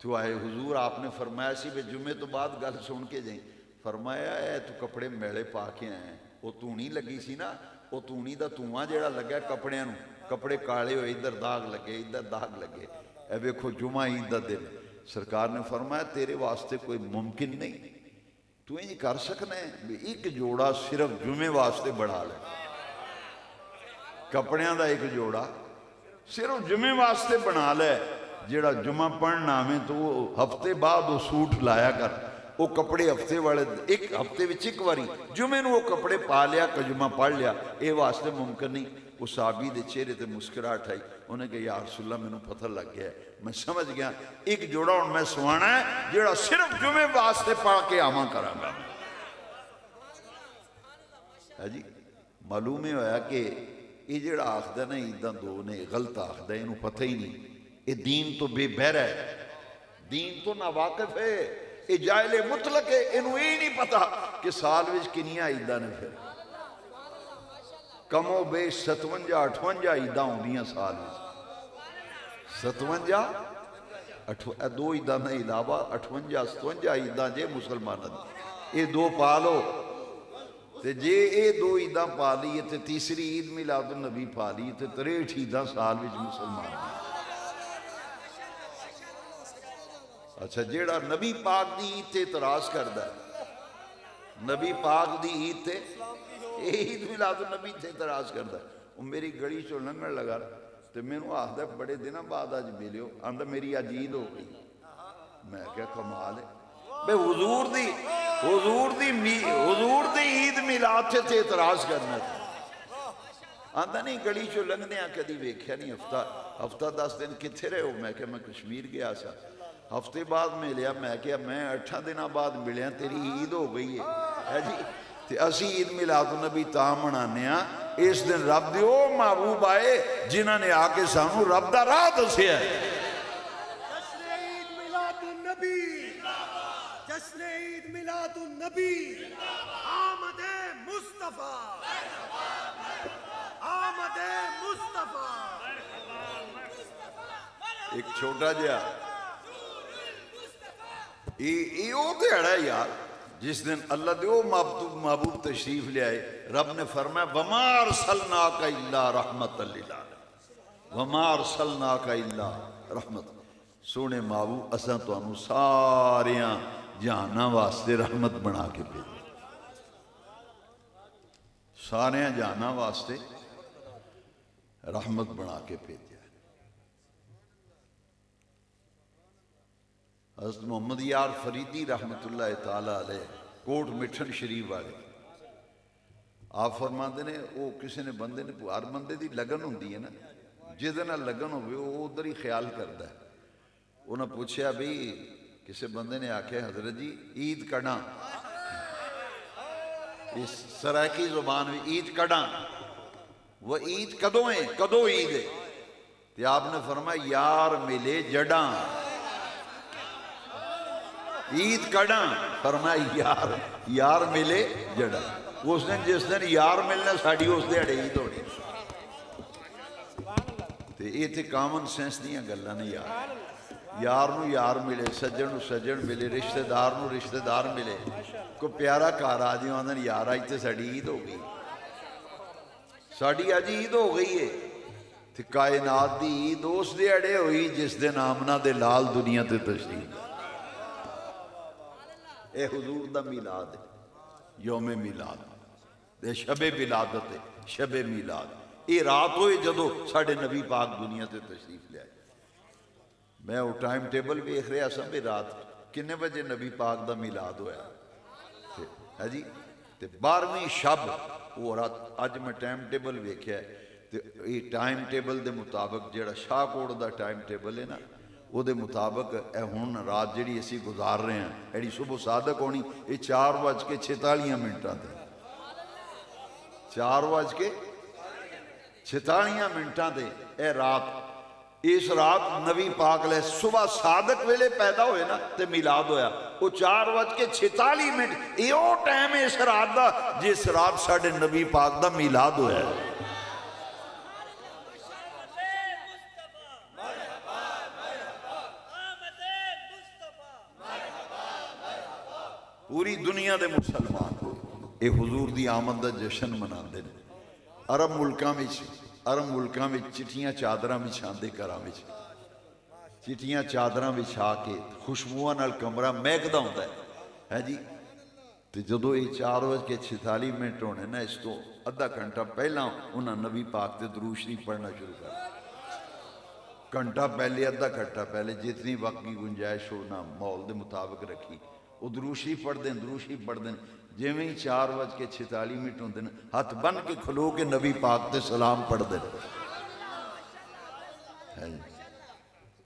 تو آئے حضور آپ نے فرمایا سی بے جمعے تو بعد گل سن کے جائیں۔ فرمایا اے تو کپڑے میڑے پا کے آئے ہیں، وہ تونی لگی سی نا، وہ تونی دا تواں جیڑا لگا کپڑے نو، کپڑے کالے ہوئے ادھر داغ لگے ادھر داغ لگے، اے ویکھو جمعہ عید دا دن۔ سرکار نے فرمایا تیرے واسطے کوئی ممکن نہیں، تو یہ کر سکنا ہے ایک جوڑا صرف جمعے واسطے بڑھا لے، کپڑیاں دا ایک جوڑا صرف جمعے واسطے بنا لے، جیڑا جمعہ پڑھنا میں تو وہ ہفتے بعد وہ سوٹ لایا کر، وہ کپڑے ہفتے والے ایک ہفتے وچ ایک واری جمعے نو وہ کپڑے پا لیا کہ جمعہ پڑھ لیا، اے واسطے ممکن نہیں۔ وہ صحابی دے چہرے تے مسکراہٹ آئی، انہیں کہا یا رسول اللہ میں نے پتہ لگ گیا ہے، میں سمجھ گیا ایک جوڑا اور میں سوانا ہے جیڑا صرف جمعے واسطے پا کے آواں کراں گا۔ ہے جی معلوم ہوا کہ یہ جڑا آخدہ نا عیداں دو نے غلط آخدہ ہے، انہوں پتہ ہی نہیں، یہ دین تو بے بہر ہے، دین تو ناواقف ہے، یہ جاہل مطلق ہے، انہوں یہ نہیں پتا کہ سال وچ کنیاں عیداں نے پھر کم و بیش 57-58 عیداں ہوندیاں سال وچ، 57 دو عیداں نے علاوہ 58-57 عیداں جے مسلمانہ دی، یہ دو پالو تے جے اے دو عیداں پا لیے تے تیسری عید میلاد النبی پا لیے تے 63 عیداں سال وچ مسلمان دی۔ اچھا جیڑا نبی پاک دی عید تے اعتراض کردا ہے، نبی پاک دی عید تے عید میلاد النبی تے اعتراض کردا ہے، وہ میری گڑی چو لنگن لگا تے میں نو آخدا بڑے دنوں بعد آج ملیو، آندا میری آج عید ہو گئی۔ میں کیا کمال ہے بے حضور دی عید میلاد تے اعتراض کرنا تھا۔ آندا نہیں گڑی چو لنگنے آ کدی ویکھیا نہیں، ہفتہ 10 دن کتھے رہے ہو؟ میں کہ میں کشمیر گیا سا، ہفتے بعد ملیا، میں کہ میں 8 دنوں بعد ملیا، تیری عید ہو گئی ہے جی۔ تے اسی عید میلاد النبی تاں منانے ہاں، اس دن رب دے او محبوب آئے جنہاں نے آ کے سانو رب دا راہ دسیا ہے۔
جشن عید میلاد النبی، جشن عید میلاد النبی، آمد مصطفیٰ، آمد مصطفیٰ۔
ایک چھوٹا جہا یہ او دیڑا ہے یار جس دن اللہ دے او محبوب تشریف لے آئے، رب نے فرمایا وَمَا أَرْسَلْنَاكَ إِلَّا رَحْمَةً لِلْعَالَمِينَ، وَمَا أَرْسَلْنَاكَ إِلَّا رَحْمَةً، سونے محبوب اساں تو انہوں ساریاں جہاناں واسطے رحمت بنا کے بھیجے، ساریاں جہاناں واسطے رحمت بنا کے بھیجے۔ حضرت محمد یار فریدی رحمت اللہ تعالیٰ علیہ کوٹ مٹھن شریف والے آپ فرماندے نے وہ کسی نے بندے نے ہر بندے دی لگن ہوندی ہے نا، جس نہ لگن ہوئے وہ ادھر ہی خیال کرتا ہے۔ انہوں نے پوچھا بھی کسی بندے نے آکھے حضرت جی عید کڑاں، اس سرائکی زبان میں عید کڑاں، وہ عید کدوں ہے کدوں عید ہے؟ تو آپ نے فرمایا یار ملے جڑاں، عید کڑا فرمایا یار یار ملے جڑا اس دن جس دن یار ملنا ساڑی اس دیڑے عید ہونی تے یہ تے کامن سینس دیاں گلاں نے یار نو یار ملے سجن نو سجن ملے رشتہ دار نو رشتہ دار ملے کوئی پیارا گھر آ جائے آدھے یار اج تے ساڑی عید ہو گئی ساڑی اج عید ہو گئی ہے تے کائنات دی عید اس دیڑے ہوئی جس دن آمنہ دے لال دنیا تے تشریف اے حضور دا میلاد ہے یوم میلاد دے شب ولادت ہے شب میلاد یہ رات ہوئے جدو ساڑھے نبی پاک دنیا تے تشریف لے آئے میں وہ ٹائم ٹیبل ویکھ رہا سا بھی رات کنے بجے نبی پاک دا میلاد ہویا ہے جی تے 12ویں شب وہ رات اج میں ٹائم ٹیبل ویکھیا ہے تے یہ ٹائم ٹیبل دے مطابق جیڑا شاہ کوڑ دا ٹائم ٹیبل ہے نا وہ دے مطابق اے ہن رات جڑی اسی گزار رہے ہیں ایڑی صبح صادق ہونی یہ 4:46 تے 4:46 تے اے رات اس رات نبی پاک لے صبح صادق ویلے پیدا ہوئے نا تے میلاد ہویا وہ 4:46 یہ او ٹائم ہے اس رات دا جس رات ساڑھے نبی پاک دا میلاد ہویا ہے پوری دنیا دے مسلمان اے حضور دی آمد دا جشن منا دے عرب ملکاں میں چٹیاں چادراں بچھا دے کراں وچ چٹیاں چادراں بچھا کے خوشبوواں نال کمرہ مہکدا ہوندا ہے جی تے جدو یہ 4:46 ہونے نا اس تو ادھا گھنٹہ پہلا انہاں نبی پاک تے درود شریف پڑھنا شروع کر گھنٹہ پہلے ادھا گھنٹہ پہلے جتنی وقت کی گنجائش ہونا ماحول دے مطابق رکھی وہ درود شریف پڑھ دیں جویں 4:46 ہوندے نے ہاتھ بن کے کھلو کے نبی پاک تے سلام پڑھ دیں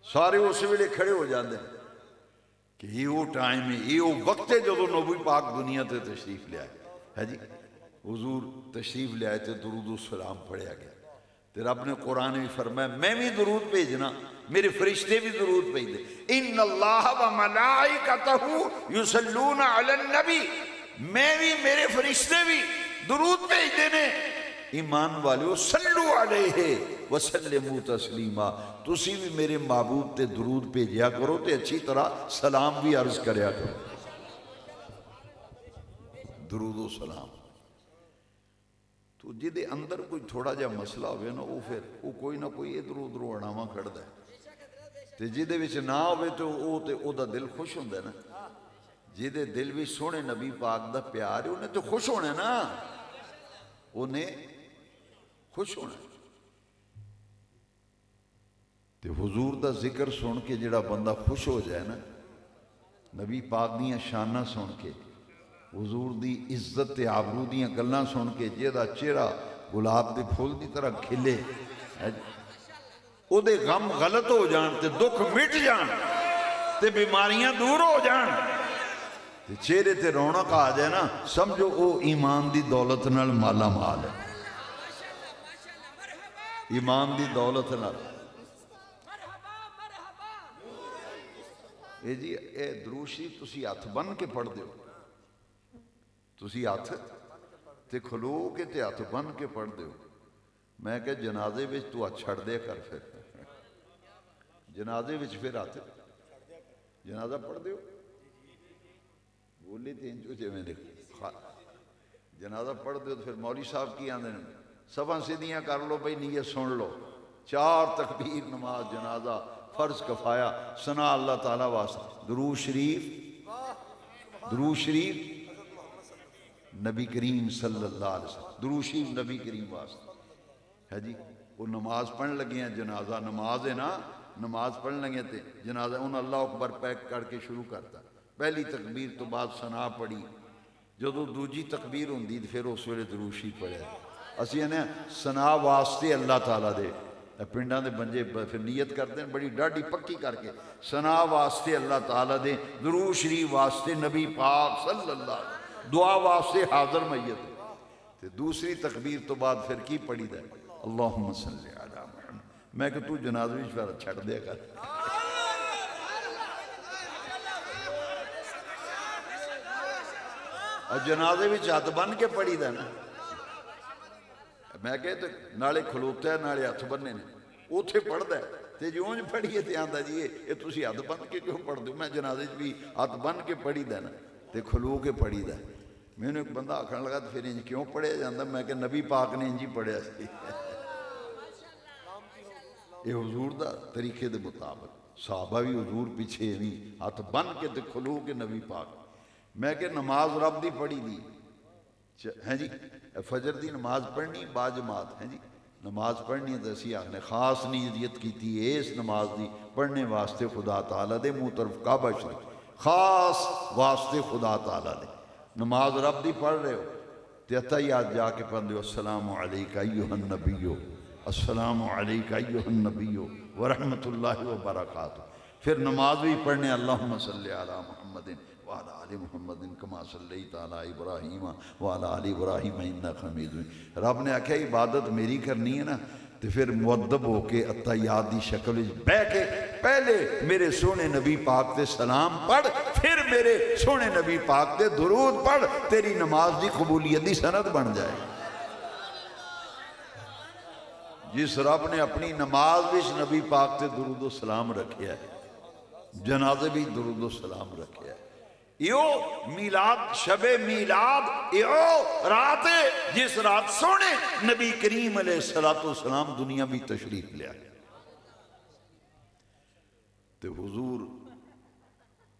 سارے اس ویلے کھڑے ہو جاندے کہ یہ وہ ٹائم ہے یہ وہ وقت ہے جدو نبی پاک دنیا تے تشریف لے آئے ہے جی حضور تشریف لے آئے تے درود و سلام پڑھیا گیا تے رب نے قرآن بھی فرمایا میں بھی درود بھیجنا میرے فرشتے بھی درود بھیج دے ان اللہ و ملائکتہ یصلون علی النبی میں بھی میرے فرشتے بھی درود بھیج دینے ایمان والیو صلو علیہ وسلموا تسلیما تسی بھی میرے محبوب تے درود بھیجیا کرو تے اچھی طرح سلام بھی عرض کریا کرو درود و سلام تو جدے اندر کوئی تھوڑا جا مسئلہ ہوئے نا وہ پھر وہ کوئی نہ کوئی ادھر ادھر اڑاواں کھڑدا ہے تے جدے وچ نہ ہوئے تو او دا دل خوش ہوندا ہے نا جدے دل بھی سونے نبی پاک دا پیار ہے انہیں تو خوش ہونا نا انہیں خوش ہونا تے حضور دا ذکر سن کے جڑا بندہ خوش ہو جائے نا نبی پاک دیاں شانہ سن کے حضور دی عزت تے آبرو دیاں گلاں سن کے جیدہ چہرہ گلاب دے پھول دی طرح کھلے او دے غم غلط ہو جان تے دکھ مٹ جان تے بیماریاں دور ہو جان تے چہرے تے رونق آ جائے نا سمجھو او ایمان دی دولت نال مالا مال ہے ایمان دی دولت نال اے جی اے دروشی تسی ہاتھ بن کے پڑھ دیو تسی ہاتھ تے کھلو کے تے ہاتھ بن کے پڑھ دیو میں کہ جنازے وچ تو ہاتھ چھڑ دے کر پھر جنازے وچ پھر ہاتھ جنازہ پڑھ دیو بولی تین جو جے میں نے جنازہ پڑھ دیو تو پھر مولی صاحب کی آندے نے سباں سیدھیاں کر لو بھئی نیت سن لو 4 تکبیر نماز جنازہ فرض کفایا ثنا اللہ تعالیٰ واسطہ درود شریف نبی کریم صلی اللہ علیہ وسلم درود شریف نبی کریم واسطہ ہے جی وہ نماز پڑھن لگے ہیں جنازہ نماز ہے نا نماز پڑھن لگے تھے جنازہ انہوں اللہ اکبر پیک کر کے شروع کرتا پہلی تکبیر تو بعد ثنا پڑھی جدو دوجی تکبیر ہوندی پھر اس ویلے درود شریف پڑھے اسی نے ثنا واسطے اللہ تعالیٰ دے پنڈاں دے بنجے پھر نیت کرتے ہیں بڑی ڈاڈی پکی کر کے ثنا واسطے اللہ تعالیٰ دے درود شریف واسطے نبی پاک صلی اللہ علیہ وسلم دعا واسطے حاضر میت دوسری تکبیر تو بعد پھر کی پڑھی دے اللہم صلی علی محمد میں کہ تو جنازہ بھی چھڑ دیا کر اور جنازے بھی ہاتھ بن کے پڑھی دا نا. میں کہتے نالے کھلوتا ہے نالے ہاتھ بننے نے اوتھے پڑھدا ہے تے جو اونج پڑھیے تے آندا جی یہ تسی ہاتھ بن کے کیوں پڑھ دو. میں جنازے بھی ہاتھ بن کے پڑھی دا نا تے کھلو کے پڑھی دا. میں نے ایک بندہ آکھن لگا تو پھر انج کیوں پڑھیا جاندا؟ میں کہ نبی پاک نے انج ہی پڑھیا سی. یہ حضور دا طریقے دے مطابق صحابہ بھی حضور پیچھے نہیں ہاتھ بن کے تے کھلو کے نبی پاک. میں کہ نماز رب دی پڑھی دی ہیں جی فجر دی نماز پڑھنی با جماعت ہیں جی نماز پڑھنی ہے تو اسی آخنے خاص نیت کیتی ہے اس نماز دی پڑھنے واسطے خدا تعالیٰ دے منہ طرف کعبہ شریف خاص واسطے خدا تعالیٰ دے. نماز رب دی پڑھ رہے ہو تے اتحیات جا کے پڑھ دیو السلام علیکہ ایہا النبیو السلام علیکہ ایہا النبیو ورحمت اللہ وبرکاتہ. پھر نماز بھی پڑھنے اللہم صلی علی محمد وعلی آل محمد کما صلیت علی ابراہیم وعلی آل ابراہیم انک حمید مجید. رب نے آکھا عبادت میری کرنی ہے نا تو پھر مؤدب ہو کے اتحیات دی شکل بہ کے پہلے میرے سونے نبی پاک تے سلام پڑھ پھر میرے سونے نبی پاک تے درود پڑھ تیری نماز دی قبولیت دی سند بن جائے. جس رب نے اپنی نماز بھی نبی پاک تے درود و سلام رکھیا ہے جنازے بھی درود و سلام رکھیا ہے. یو میلاد شب میلاد یو رات جس رات سونے نبی کریم علیہ السلام دنیا بھی تشریف لیا تے حضور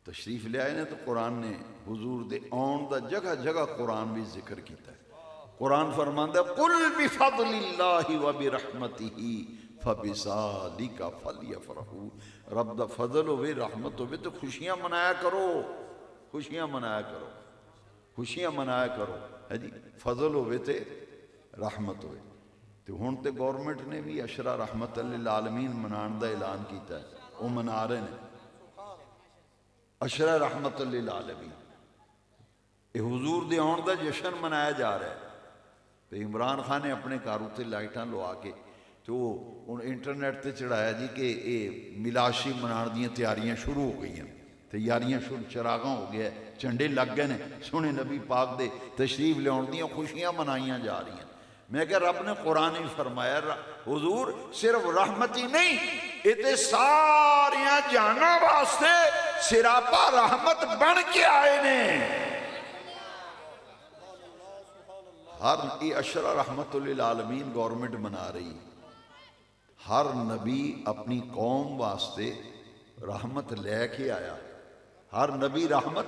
تشریف لیا ہے تو قرآن نے حضور دے آن دا جگہ جگہ قرآن بھی ذکر کیتا ہے. قرآن فرماندا ہے قل بفضل اللہ وبرحمتہ فبذالک فلیفرحوا. رب دا فضل ہوئے رحمت ہوئے تو خوشیاں منایا کرو خوشیاں منایا کرو خوشیاں منایا کرو ہے جی. فضل ہوئے تے رحمت ہوئے تو ہون تے گورنمنٹ نے بھی عشرہ رحمت للعالمین منان دا اعلان کیتا ہے وہ منا رہے ہیں عشرہ رحمت للعالمین. یہ حضور دے آن دا جشن منایا جا رہا ہے. تو عمران خان نے اپنے کاروں تے لائٹاں لوا کے تو ان انٹرنیٹ تے چڑھایا جی کہ یہ ملاشی منان دیاں تیاریاں شروع ہو گئی ہیں تیاریاں شروع چراغاں ہو گیا ہے چنڈے لگ گئے ہیں سونے نبی پاک دے تشریف لیاؤن دیاں خوشیاں منائیاں جا رہی ہیں. میں کہ رب نے قرآن ہی فرمایا حضور صرف رحمت ہی نہیں یہ ساریاں جانا واسطے سراپا رحمت بن کے آئے نے. ہر یہ عشرہ رحمت للعالمین گورنمنٹ منا رہی. ہر نبی اپنی قوم واسطے رحمت لے کے آیا. ہر نبی رحمت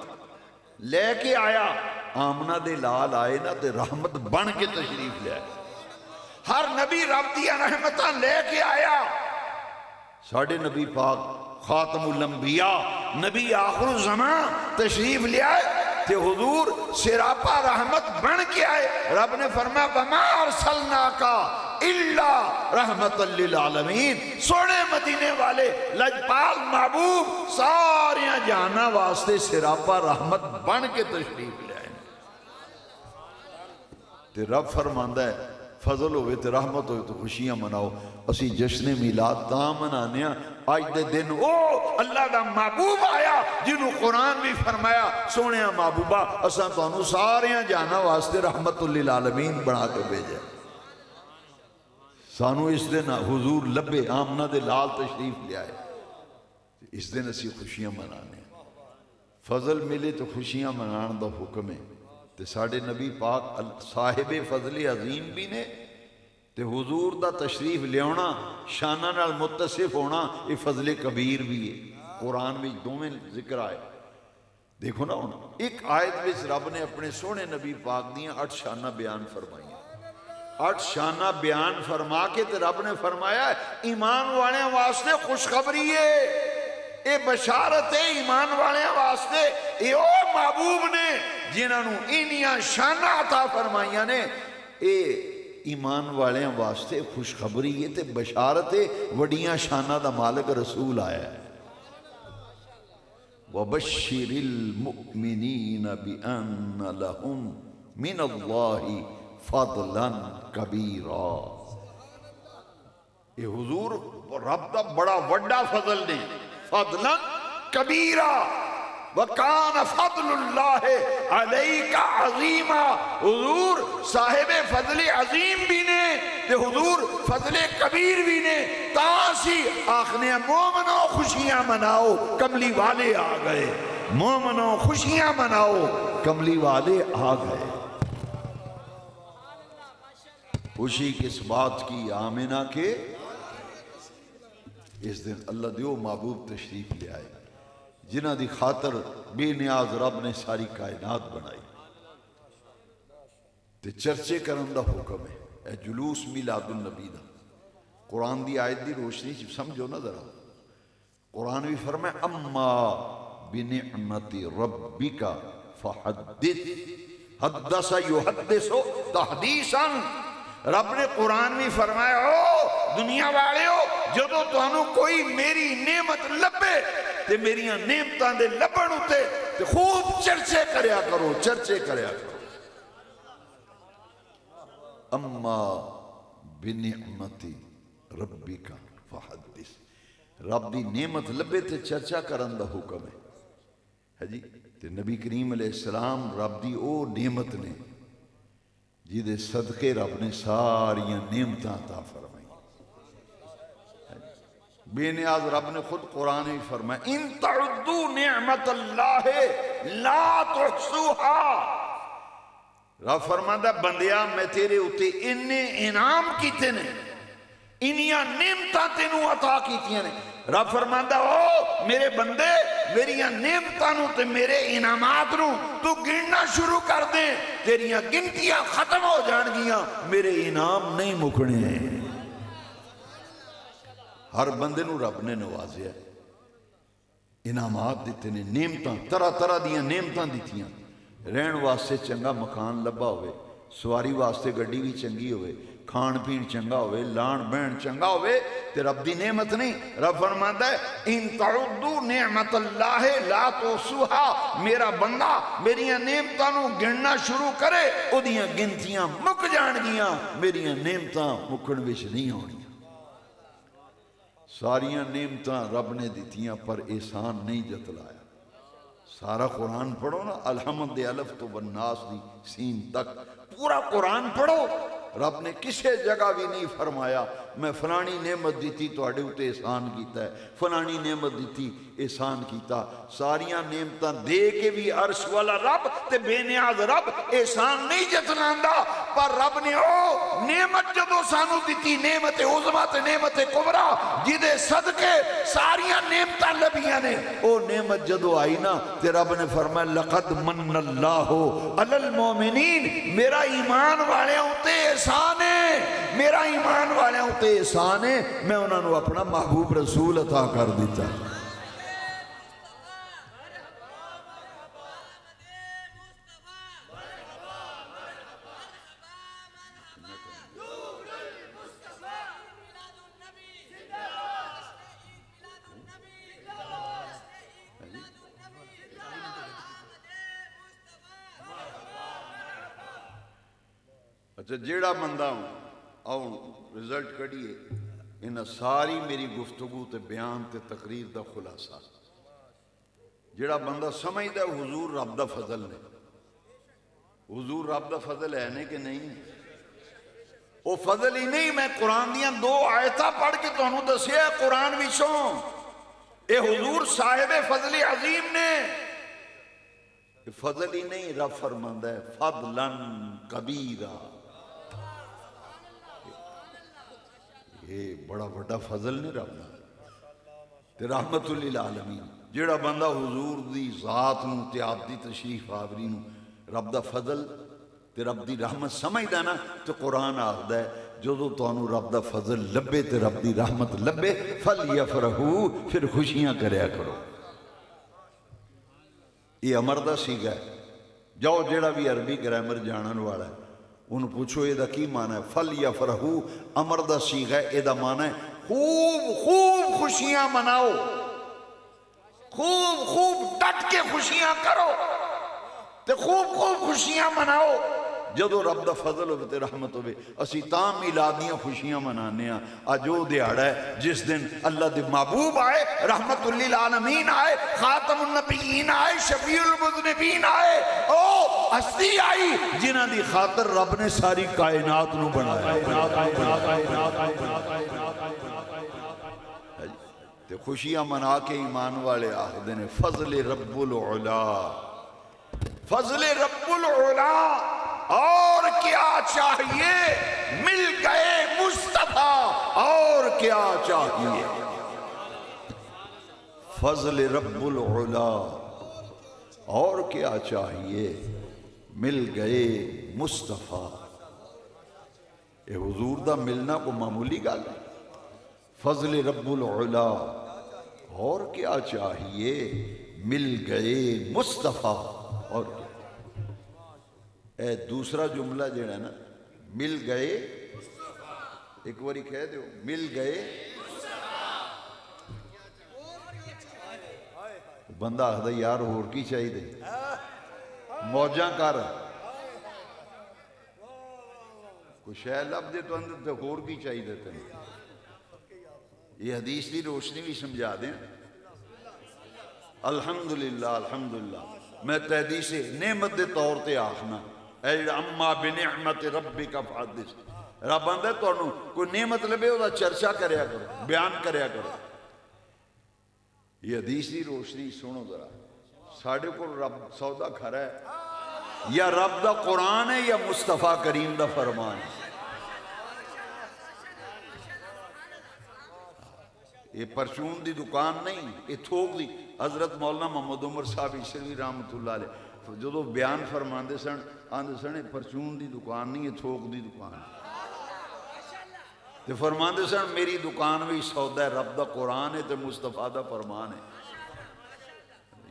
لے کے آیا. آمنہ دے لال آئے نا تے رحمت بن کے تشریف لے آئے. ہر نبی رب دیا رحمتاں لے کے آیا. ساڑھے نبی پاک خاتم الانبیاء نبی آخر الزمان تشریف لے آئے تے حضور سراپا رحمت بن کے آئے. رب نے فرمایا وَمَا أَرْسَلْنَاكَ إِلَّا رَحْمَةً لِلْعَالَمِينَ. سونے مدینے والے لجپال محبوب ساریاں جانا واسطے سراپا رحمت بن کے تشریف لے آئے. تے رب فرماندا ہے فضل ہوئے تے رحمت ہوئے تو خوشیاں مناؤ. اسی جشن میلاد تاں منانے ہیں آج دے دن او اللہ دا محبوب آیا جنہوں قرآن بھی فرمایا سونے محبوبہ اساں تانوں ساریاں جانا واسطے رحمت للعالمین بنا کے بھیجے. سانو اس دن حضور لبے آمنہ دے لال تشریف لے آئے. اس دن اسی خوشیاں منانے فضل ملے تو خوشیاں منان دا حکم ہے. تے ساڑھے نبی پاک صاحب فضل عظیم بھی نے تے حضور دا تشریف لیونا شانہ نال متصف ہونا یہ فضل کبیر بھی ہے. قرآن بھی دومیں ذکر آئے. دیکھو نا ہونا ایک آیت میں رب نے اپنے سونے نبی پاک دیاں 8 شانہ بیان فرمائی. 8 شانہ بیان فرما کے تے رب نے فرمایا ایمان والے واسطے خوشخبری ہے. اے بشارت ہے ایمان والے واسطے. اے او محبوب نے جنہوں انیاں شانہ عطا فرمائیاں نے اے ایمان والے واسطے خوشخبری ہے تے بشارت ہے. وڈیاں شانہ دا مالک رسول آیا ہے. وَبَشِّرِ الْمُؤْمِنِينَ بِأَنَّ لَهُمْ مِنَ اللَّهِ فَضْلًا كَبِيرًا. یہ حضور رب دا بڑا وڈا فضل نے فضلاً کبیرہ وَكَانَ فَضْلُ اللَّهِ عَلَيْكَ عَظِيمًا، حضور صاحب فضل عظیم بھی نے تے حضور فضل کبیر بھی نے، تاسی آخنے مومنوں خوشیاں مناؤ کملی والے آ گئے، مومنوں خوشیاں مناؤ کملی والے آ گئے۔ خوشی کس بات کی؟ آمنہ کے اس دن اللہ دیو محبوب تشریف لے آئے جنہ دی خاطر بے نیاز رب نے ساری کائنات بنائی، تے چرچے کرن دا حکم ہے۔ اے جلوس میلاد النبی دا قرآن دی آیت دی روشنی سمجھو نا ذرا، قرآن بھی فرمائے اما بنعمت ربک فحدث، حدث یحدث تحدیثا، رب نے قرآن بھی فرمایا او دنیا والے ہو جدو تانوں کوئی میری نعمت لبے تے میریاں نعمتاں دے لبن ہوتے تے خوب چرچے کریا کرو، چرچے کریا کرو۔ اما بنعمت ربک فحدث، رب دی نعمت لبے تے چرچا کرن دا حکم ہے جی۔ تے نبی کریم علیہ السلام رب دی او نعمت نے جیدے صدقے رب نے ساریاں نعمتاں عطا فرمائی۔ بے نیاز رب نے خود قرآن ہی فرمایا ان تعدوا نعمت اللہ لا تحصوها، رب فرماتا بندیا میں تیرے اتے انہیں انعام کیتے نے، انہیاں نعمتاں تینوں عطا کیتیاں نے۔ رب فرماتا او میرے بندے میریاں نعمتاں نو تے میرے انعامات نو تو گننا شروع کر دیں، تیریاں گنتیاں ختم ہو جان گیاں، میرے انعام نہیں مکنے ہیں۔ ہر بندے نو رب نے نوازیا، انعامات دیتے نے، نعمتاں طرح طرح دیاں نعمتاں دیتیاں، رہن واسطے چنگا مکان لبا ہوئے، سواری واسطے گڈی بھی چنگی ہوئے، کھان پین چنگا ہوئے، لان بہن چنگا ہوئے، تے رب دی نعمت نہیں۔ رب فرماتا ہے ان تعدوا نعمت اللہ لا تحصوها، میرا بندہ میریاں نعمتاں نو گننا شروع کرے او دیاں گنتیاں مک جان گیاں، میریاں نعمتاں مکن وچ نہیں ہونیاں۔ ساریاں نعمتاں رب نے دیتیاں پر احسان نہیں جتلایا۔ سارا قرآن پڑھو نا، الحمد الف تو والناس دی سین تک پورا قرآن پڑھو، رب نے کسے جگہ بھی نہیں فرمایا میں فلانی نعمت دیتی تو اڑے اتے احسان کیتا ہے، فلانی نعمت دیتی احسان کیتا۔ ساریاں نعمتاں دے کے بھی عرش والا رب تے بے نیاز رب احسان نہیں جتناندا، پر رب نے او نعمت جدو سانو دیتی، نعمت عظمیٰ تے نعمت کبریٰ جدے صدقے ساریاں نعمتاں لبیاں نے، او نعمت جدو آئی نا تے رب نے فرمایا لقد من اللہ علی المومنین، میرا ایمان والے ہوتے احسان ہے، میرا ایمان والے ہوتے احسان ہے، میں انہوں نے اپنا محبوب رسول عطا کر دیتا۔ اچھا جیڑا بندہ ہوں آؤ رزلٹ کڑیے انہا ساری میری گفتگو تے بیان تے تقریر دا خلاصہ، جیڑا بندہ سمجھ دا حضور رب دا فضل نے، حضور رب دا فضل ہے نہیں کہ نہیں، وہ فضل ہی نہیں، میں قرآن دیاں 2 آیتاں پڑھ کے تو انہوں دسیا قرآن وچوں، اے حضور صاحب فضل عظیم نے، فضل ہی نہیں، رب فرماندہ ہے فضلاً کبیرہ، یہ بڑا بڑا فضل نہیں رب نے تے رحمت للعالمین۔ جیڑا بندہ حضور دی ذات نو تے آپ دی تشریف آوری نو رب دا فضل تے رب دی رحمت سمجھدا نا تے قرآن آخدا ہے جدو تانوں رب دا فضل لبے تے رب دی رحمت لبے فلیفرحوا، پھر خوشیاں کریا کرو۔ یہ امر دا سیغہ ہے، جاؤ جیڑا بھی عربی گرامر جانن والا ہے انہوں پوچھو یہ دا کی معنی ہے، فلیفرحوا امر دا سیغہ ہے، یہ دا معنی ہے خوب خوب خوشیاں مناؤ، خوب خوب ڈٹ کے خوشیاں کرو تے خوب خوب خوشیاں مناؤ۔ جدو رب دا فضل ہوئے تے رحمت ہوئے اسی تاں میلادیاں خوشیاں منانے ہیں. آج وہ دیہڑا ہے جس دن اللہ دے محبوب آئے, رحمت للعالمین آئے, خاتم النبیین آئے, شفیع المذنبین آئے, او ہستی آئی جنہ دی خاطر رب نے ساری کائنات نو بنایا. تے خوشیاں منا کے ایمان والے آخدے نے فضل رب العلا, فضل رب العلا. اور کیا چاہیے, مل گئے مصطفیٰ, اور کیا چاہیے. فضل رب العلا, اور کیا چاہیے, مل گئے مصطفیٰ. اے حضور دا ملنا کو معمولی گل ہے. فضل رب العلا, اور کیا چاہیے, مل گئے مصطفیٰ. اور کیا اے دوسرا جملہ جڑا ہے نا, مل گئے, ایک باری کہہ دیو, مل گئے. بندہ آخدا یار اور کی چاہیے دے, موجاں کر, کوئی شے لب دے تو اندر تے اور کی چاہیے دے تینے. یہ حدیث کی روشنی بھی سمجھا دیں. الحمدللہ الحمدللہ. میں تحدیث سے نعمت دے طور تے آخنا, اے اما بنعمت ربک فحدث. رب آندا تو کوئی نعمت لبے وہ چرچا کریا کرو, بیان کریا کرو. یہ حدیث کی روشنی سنو ذرا. ساڑھے کو رب سودا کھرا ہے, یا رب دا قرآن ہے یا مصطفیٰ کریم دا فرمان ہے. یہ پرچون دی دکان نہیں, یہ تھوک دی. حضرت مولانا محمد عمر صاحب عیسوی رحمت اللہ علیہ جدو بیان فرماندے سن, آندے سن یہ پرچون دی دکان نہیں, یہ تھوک دی دکان ہے. تے فرماندے سن میری دکان بھی سودا ہے, رب دا قرآن ہے تے مصطفیٰ دا فرمان ہے.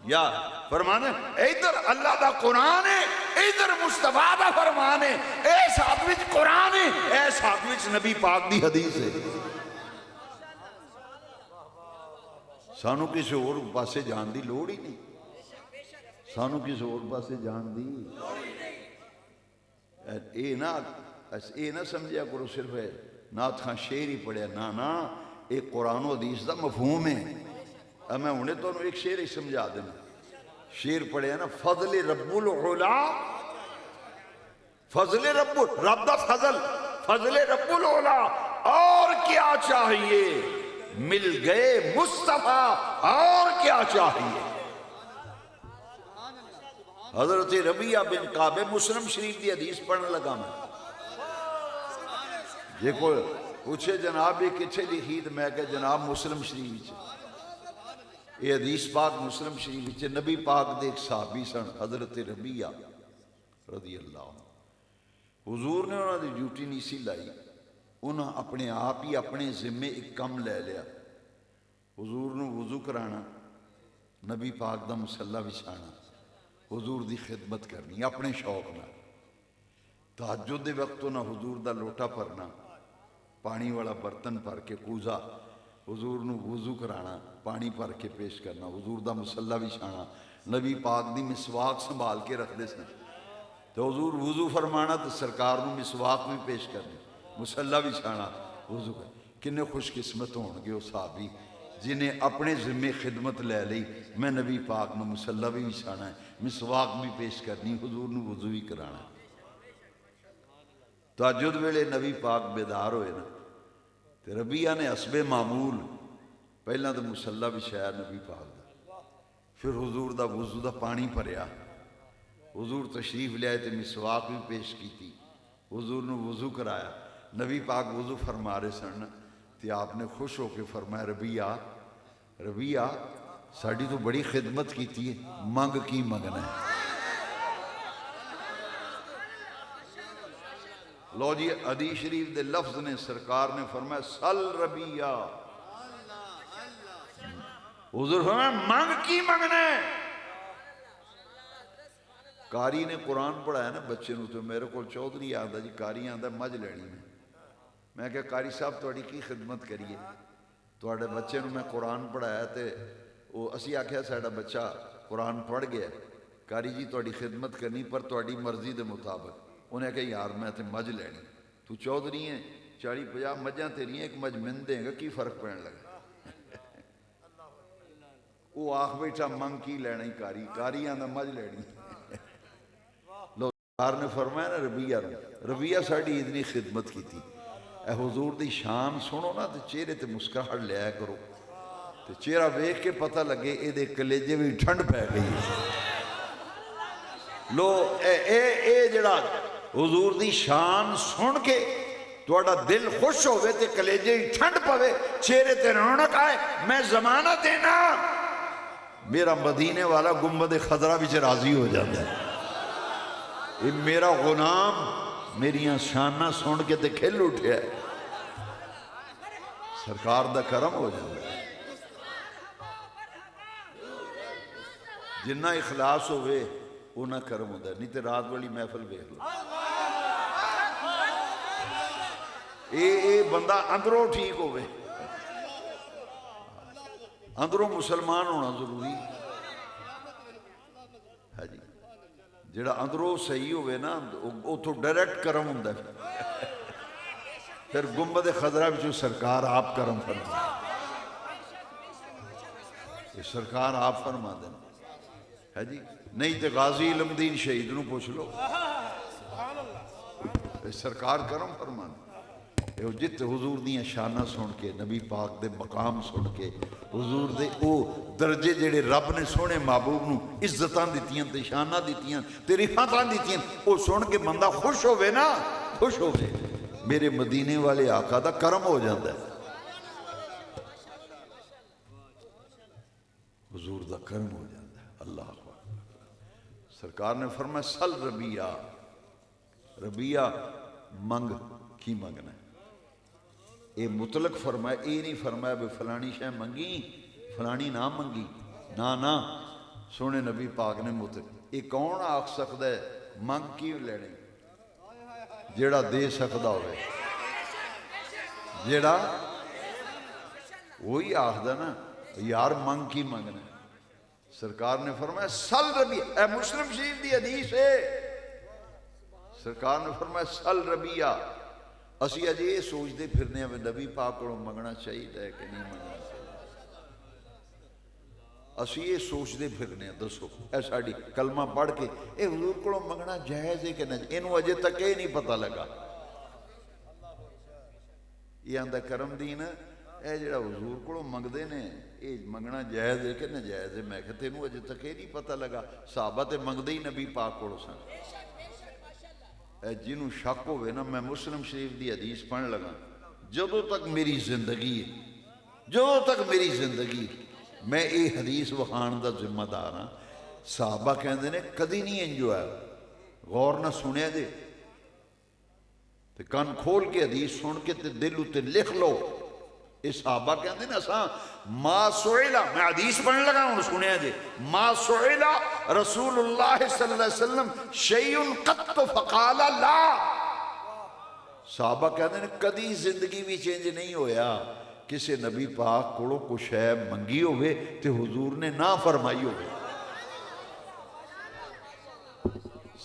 یا فرمانے ادھر اللہ دا قرآن ہے, ادھر مصطفیٰ دا فرمان ہے. ایس ہاتھ وچ قرآن ہے, ایس ہاتھ وچ نبی پاک دی حدیث ہے. سانو کسی اور پاسے جان دی لوڑ ہی نہیں, سانو کسی اور پاسے جان دی. اے نہ سمجھا کرو صرف نعت خان شعر ہی پڑھیا, نا ایک قرآن و حدیث دا مفہوم ہے. میں انہیں تو ایک شعر ہی سمجھا دینا. شعر پڑھیا نا, فضل رب العلا, فضل رب دا فضل, فضل رب العلا, اور کیا چاہیے, مل گئے مصطفیٰ, اور کیا چاہیے. حضرت ربیہ بن کعب, مسلم شریف دی حدیث پڑھنے لگا میں. یہ کوئی پوچھے جناب یہ کچھے لکھی, تو میں کہ جناب مسلم شریف. یہ حدیث پاک مسلم شریف, نبی پاک دے ایک صحابی سن حضرت ربیہ رضی اللہ عنہ. حضور نے انہوں نے ڈیوٹی نہیں سی لائی, انہوں اپنے آپ ہی اپنے ذمے ایک کم لے لیا. حضور نے وضو کرانا, نبی پاک دا مصلی بچھانا, حضور دی خدمت کرنی اپنے شوق میں. تہجد دے وقت نہ حضور دا لوٹا پھرنا, پانی والا برتن بھر کے کوزا, حضور نے وضو کرانا, پانی بھر کے پیش کرنا, حضور دا مصلی بچھانا. نبی پاک دی مسواک سنبھال کے رکھ دے سن, تو حضور وضو فرمانا تو سرکار نے مسواک بھی پیش کرنی, مصلی بچھانا, وضو کر. کنے خوش قسمت ہون گے وہ صحابی جنہیں اپنے ذمے خدمت لے لی. میں نبی پاک نے مصلی بھی بچھانا ہے, مسواک بھی پیش کرنی, حضور نے وضو بھی کرانا ہے. تہجد ویلے نبی پاک بیدار ہوئے نا, تے ربیہ نے حسب معمول پہلا تو مصلی بچھایا نبی پاک دا, پھر حضور دا وضو دا پانی بھریا, حضور تشریف لے آئے تے مسواک بھی پیش کی تھی, حضور نے وضو کرایا. نبی پاک وضو فرما رہے سن, تے آپ نے خوش ہو کے فرمایا ربیہ ربیہ ساڑی تو بڑی خدمت کی تھی, منگ کی منگنا ہے. لو جی حدیث شریف دے لفظ نے سرکار نے فرمایا سل ربیہ, حضور فرمایا منگ کی منگنا ہے. کاری نے قرآن پڑھایا نا بچے نو, تو میرے کو چودھری آندا جی کاری آندا مجھ لینی میں کہا کاری صاحب تھوڑی کی خدمت کریے, تھوڑے بچے نو میں قرآن پڑھایا تے وہ اسی آکھیا ساڈا بچہ قرآن پڑھ گیا, کاری جی تھوڑی خدمت کرنی پر تھوڑی مرضی دے مطابق. انہیں کہا یار میں تے مجھ لینی، تو چودھری ہیں 40-50 مجھاں تیری ایک مجھ من دیں گا کی فرق پہن لگا؟ وہ آخ بیٹھا منگ کی لینا ہی کاری آندا مجھ لینی۔ لو سرکار نے فرمایا نا ربیہ ساڑی اتنی خدمت کی تھی، اے حضور دی شان سنو نا تے چہرے تے مسکراہٹ لیا کرو، تے چہرہ ویکھ کے پتہ لگے اے دے کلیجے بھی ٹھنڈ پہ گئی۔ لو اے جڑا حضور دی شان سن کے توڑا دل خوش ہوئے تے کلیجے ہی ٹھنڈ پوے، چہرے تے رونق آئے، میں زمانہ دینا میرا مدینے والا گنبد خضرہ بھی راضی ہو جاتا ہے۔ یہ میرا غلام میریاں شانہ سن کے تے کھل اٹھیا ہے، سرکار دا کرم ہو جاتا ہے۔ جنہ اخلاص ہوئے انہ کرم ہوتا ہے، نہیں تے رات والی محفل بیخ لو۔ اے بندہ اندروں ٹھیک ہوئے، اندروں مسلمان ہونا ضروری ہے جی۔ جڑا اندروں صحیح ہوئے نا وہ تو ڈائریکٹ کرم ہوتا ہے، پھر گنبد خضرہ بچو سرکار آپ کرم فرما، یہ سرکار آپ فرما دیں ہے جی۔ نہیں تے غازی علم دین شہید نو پوچھ لو، یہ سرکار کرم فرما دیں۔ جت حضور دیاں شانہ سن کے، نبی پاک دے مقام سن کے، حضور دے او درجے جڑے رب نے سونے محبوب نو عزتاں دیتیاں تے شانہ دیتیاں تے رفعتاں دیتیاں، او سن کے بندہ خوش ہوئے نا، خوش ہوئے، میرے مدینے والے آقا دا کرم ہو جاندہ ہے، حضور دا کرم ہو جاندہ ہے۔ اللہ اکبر۔ سرکار نے فرمایا سل ربیہ منگ کی منگنا ہے، اے مطلق فرمایا، اے نہیں فرمایا بے فلانی شے منگی فلانی نہ منگی، نا سونے نبی پاک نے مطلق۔ اے کون آکھ سکتا ہے منگ کی لینے؟ جیڑا دے سکتا ہوئے، جیڑا وہی آکھ دا نا یار منگ کی منگنا ہے۔ سرکار نے فرمایا سل ربیہ، اے مسلم شریف دی حدیث ہے، سرکار نے فرمایا سل ربیہ۔ اسی اجے یہ سوچ دے پھرنے ہمیں نبی پاک کو منگنا چاہیے کہ نہیں منگنا چاہیے، اسی یہ سوچ دے پھرنے ہیں۔ دسو اے ساڑی کلمہ پڑھ کے اے حضور کو منگنا جائز ہے کہ نہیں، انہوں اجے تک یہ نہیں پتہ لگا۔ یہ اندہ کرم دین اے جڑا حضور کو منگ دے نے اے منگنا جائز ہے کہ نہ جائز ہے، میں کہتے انہوں اجے تک یہ نہیں پتہ لگا۔ صحابہ تے منگ دے ہی نبی پاک کو سن۔ اے جنہوں شک ہوئے نا، میں مسلم شریف دی حدیث پڑھنے لگا، جدو تک میری زندگی ہے، جدو تک میری زندگی میں اے حدیث وخان دا ذمہ دار ہاں۔ صحابہ کہندے نے کدی نہیں انجو ہے، غور نہ سنے دے تے کان کھول کے حدیث سن کے تے دل تے لکھ لو۔ اے صحابہ کہندے نے اساں ما سئلا، میں حدیث پڑھنے لگا ہوں سنے دے، ما سئلا رسول اللہ صلی اللہ علیہ وسلم شیئن قط فقال لا۔ صحابہ کہتے ہیں کدی زندگی بھی چینج نہیں ہویا، کسے نبی پاک کوڑو کچھ ہے منگی ہوئے تے حضور نے نہ فرمائی ہوئے۔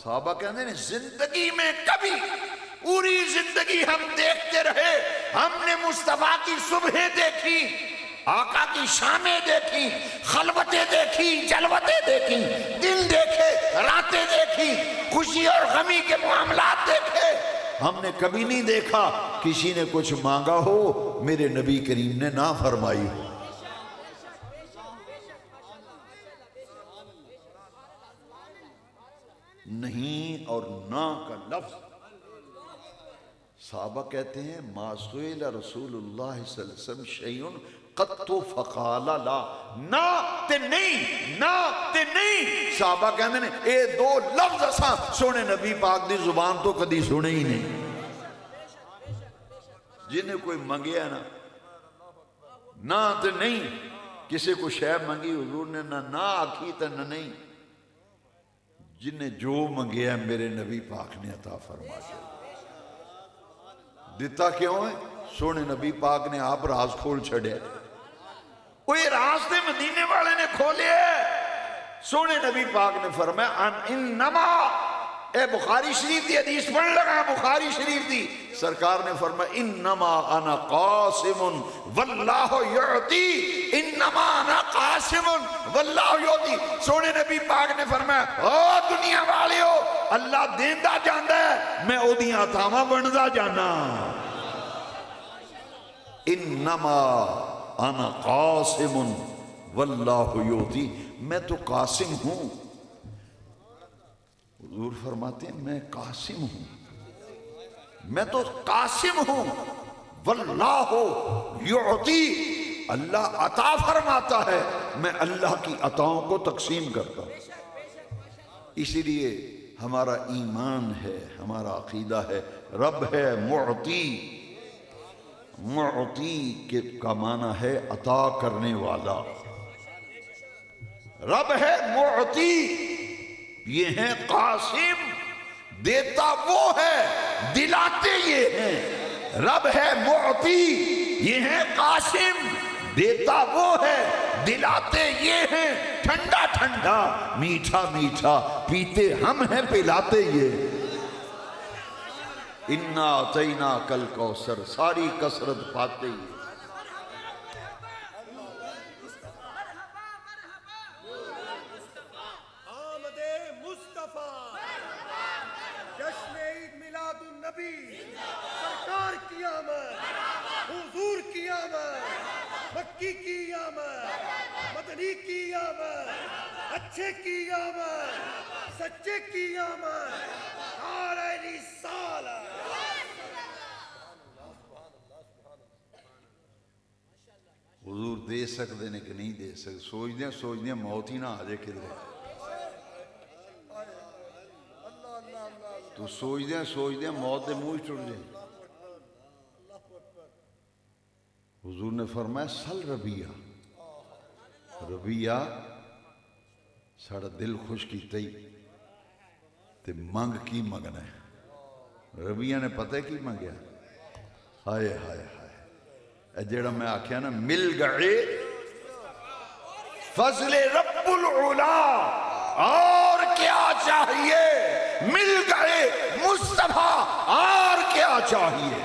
صحابہ کہتے ہیں زندگی میں کبھی، پوری زندگی ہم دیکھتے رہے، ہم نے مصطفیٰ کی صبحیں دیکھی، آقا کی شامیں دیکھی، خلوتیں دیکھی، جلوتیں دیکھی، دن دیکھے، راتیں دیکھی، خوشی اور غمی کے معاملات دیکھے، ہم نے کبھی نہیں دیکھا کسی نے کچھ مانگا ہو میرے نبی کریم نے نہ فرمائی ہو۔ نہیں اور نہ کا لفظ۔ صحابہ کہتے ہیں ما سئل رسول اللہ صلی اللہ علیہ وسلم شیئن قط فقال لا، نہ تے نہیں، نہ تے نہیں۔ صحابہ کہتے ہیں اے دو لفظ اساں سونے نبی پاک دی زبان تو کدی سنے ہی نہیں۔ جنہیں کوئی منگیا نا، نہ تے نہیں، کسی کو شے منگی حضور نے نہ آکھی تے نہ نہیں، جنہیں جو منگیا میرے نبی پاک نے عطا فرما دیا۔ دیتا کیوں ہے؟ سونے نبی پاک نے آپ راز کھول چھڑے، وہ یہ راز دے مدینے والے نے کھولے۔ سونے نبی پاک نے فرمایا انما، اے بخاری شریف دی حدیث پڑھ لگا، بخاری شریف دی، سرکار نے فرمایا انما انا قاسم واللہ یعطی، انما انا قاسم واللہ یعطی۔ سونے نبی پاک نے فرمایا او دنیا والیو، اللہ دیندا جاندا ہے، میں او دیاں عطاواں ونڈدا جانا۔ انما انا قاسم واللہ یعطی، میں تو قاسم ہوں۔ حضور فرماتے ہیں میں قاسم ہوں، میں تو قاسم ہوں، واللہ یعطی، اللہ عطا فرماتا ہے، میں اللہ کی عطاؤں کو تقسیم کرتا ہوں۔ اسی لیے ہمارا ایمان ہے، ہمارا عقیدہ ہے رب ہے معطی۔ معطی کا معنی ہے عطا کرنے والا، رب ہے معطی، یہ ہے قاسم، دیتا وہ ہے، دلاتے یہ ہیں۔ رب ہے معطی، یہ ہے قاسم، دیتا وہ ہے، دلاتے یہ ہیں۔ ٹھنڈا ٹھنڈا میٹھا میٹھا پیتے ہم ہیں، پلاتے یہ۔ انا اعطیناک الکوثر، ساری کثرت پاتے یہ۔
سرکار کی آمد، حضور کی آمد، مکی کی آمد، مدنی کی آمد، اچھے کی آمد، سچے کی آمد، نعرہ رسالت۔
حضور دے سکتے نے کہ نہیں دے سکتے، سوچ دیں موت ہی نہ آ جائے کدھر۔ تو سوچ دیں موت دے منہ ٹر جائے۔ حضور نے فرمایا سل ربیہ، ربیہ ساڑا دل خوش کیتا ہی تے منگ کی منگنا ہے۔ ربیہ نے پتہ کی منگیا، ہائے ہائے ہائے، اے جیڑا میں آکھیا نا مل گئے فضل رب العلا، اور کیا چاہیے، مل گئے مصطفیٰ، اور کیا چاہیے۔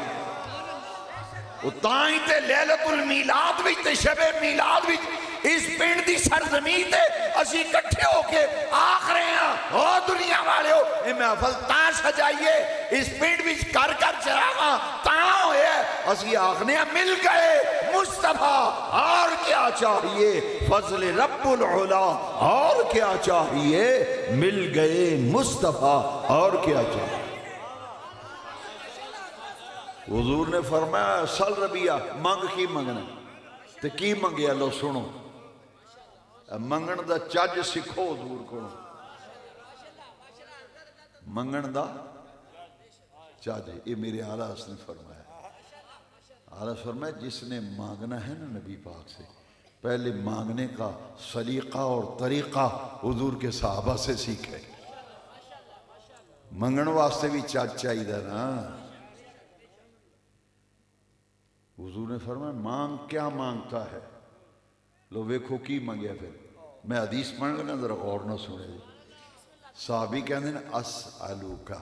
وہ تائیں تے لیلت المیلاد بھی تے شب میلاد بھی اس پنڈ دی سرزمین تے اسی کٹھے ہو کے آخ رہے ہیں او دنیا والے ہو، اے محفل تاں سجائیے، اس پنڈ بھی کر چراغاں تاں ہوئے، اسی آخنے ہیں مل گئے مصطفیٰ، اور کیا چاہیے، فضل رب العلا، اور کیا چاہیے، مل گئے مصطفیٰ، اور کیا چاہیے۔ حضور نے فرمایا سل ربیہ، منگ کی منگنا، تے کی منگیا لو سنو، منگن دا چج سکھو حضور کو، منگن دا چج، یہ میرے اعلیٰ حضرت نے فرمایا۔ اعلیٰ فرمایا جس نے مانگنا ہے نا نبی پاک سے، پہلے مانگنے کا سلیقہ اور طریقہ حضور کے صحابہ سے سیکھے۔ منگن واسطے بھی چج چاہیے نا۔ حضور نے فرمایا مانگ کیا مانگتا ہے، لو ویکھو کی منگیا پھر۔ میں حدیث پڑھ لگا ذرا غور نہ سنے جی۔ صحابی کہنے ہیں اسألو کا،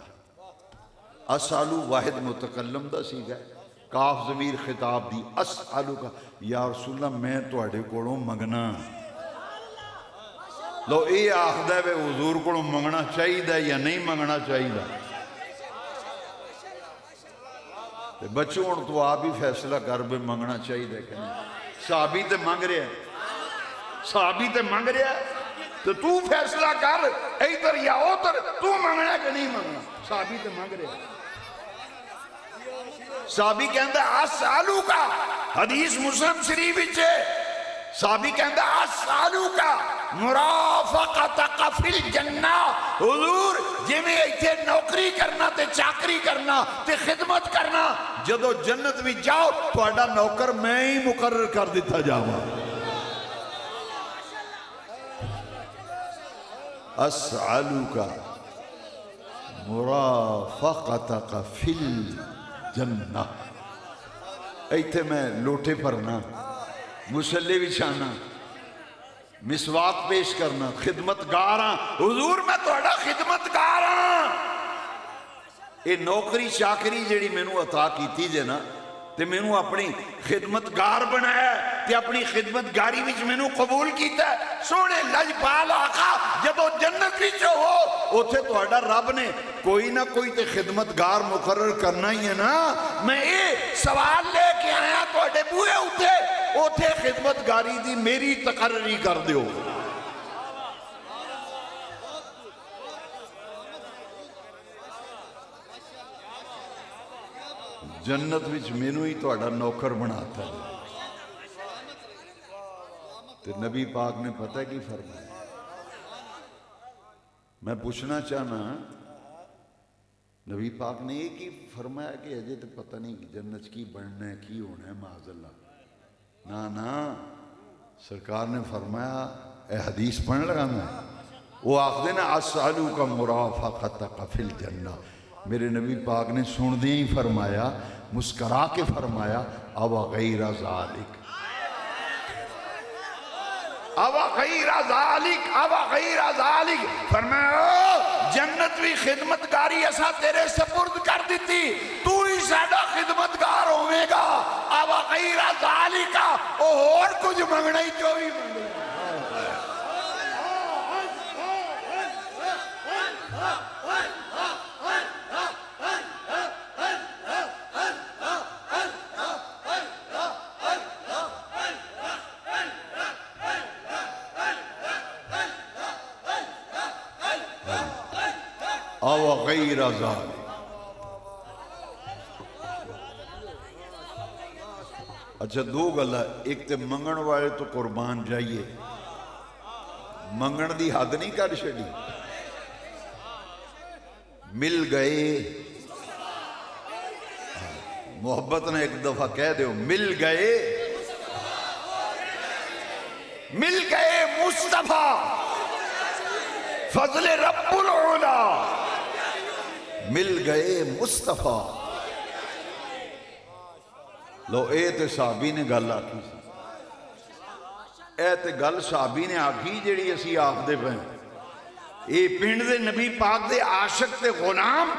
اسألو واحد متکلم دا سیکھا ہے، کاف ضمیر خطاب دی، اسألو کا، یا رسول اللہ میں تواڈے کولوں منگنا۔ لو اے آخدا ہے حضور کولوں منگنا چاہیے یا نہیں منگنا چاہیے۔ بچوں ہوں تو آپ ہی فیصلہ کر بے منگنا چاہیے کہ نہیں۔ صحابی تے منگ رہے ہیں، صحابی تے منگ رہے ہیں تو فیصلہ کر ادھر یا ادھر، تو منگنا کہ نہیں منگنا۔ صحابی تے منگ رہے ہیں۔ صحابی کہندا اسالو کا، حدیث مسلم شریف وچ صحابی کہندا اسالو کا مرافقتک فی الجنہ، حضور جی میں ایتھے نوکری کرنا تے چاکری کرنا تے خدمت کرنا، جدو جنت بھی جاؤ تہاڈا نوکر میں ہی مقرر کر دیتا جاواں۔ اسألوک مرافقتک فی الجنہ، ایتھے میں لوٹے پرنا، مسلے بچھانا، مسواک پیش کرنا، خدمتگار ہاں حضور میں تہاڈا خدمتگار ہاں. یہ نوکری چاکری جیڑی مینوں عطا کیتی جے نا تے مینوں اپنی خدمتگار بنایا تے اپنی خدمتگاری وچ مینوں قبول کیتا ہے. سونے لجپال آقا جدو جنت وچ ہو اوتھے تہاڈا رب نے کوئی نہ کوئی تے خدمتگار مقرر کرنا ہی ہے نا. میں یہ سوال لے کے آیا تہاڈے بوئے اوتھے خدمتگاری دی میری تقرری کر دیو. جنت وچ مینوں ہی تہاڈا نوکر بناتا ہے. تے نبی پاک نے پتہ کی فرمایا؟ میں پوچھنا چاہنا نبی پاک نے یہ کی فرمایا کہ اجے تو پتہ نہیں جنت کی بننا ہے کی ہونا ہے معاذ اللہ. نا سرکار نے فرمایا اے حدیث پڑھنے لگا میں وہ آخدے نا اسألوک مرافقتک فی الجنہ. میرے نبی پاک نے سن دیں ہی فرمایا مسکرا کے فرمایا او غیر ذالک او غیر ذالک او غیر ذالک. فرمایا جنت بھی خدمتگاری ایسا تیرے سپرد کر دیتی تو ہی ساڈا خدمتگار ہوئے گا. او غیر ذالک اور کچھ منگنا ہی جو بھی منگنا. او غیر ذالک. اچھا دو گلا، ایک تے منگن والے تو قربان جائیے، منگن دی حد نہیں کر چھڑی. مل گئے محبت نے ایک دفعہ کہہ دیو مل گئے مصطفیٰ فضل رب العلا. مل گئے مصطفیٰ. لو اے تے صحابی نے گل آکھی سی، اے تے گل صحابی نے آکھی جیڑی اسی آکھ دے پہیں. اے پنڈ دے نبی پاک دے عاشق تے غلام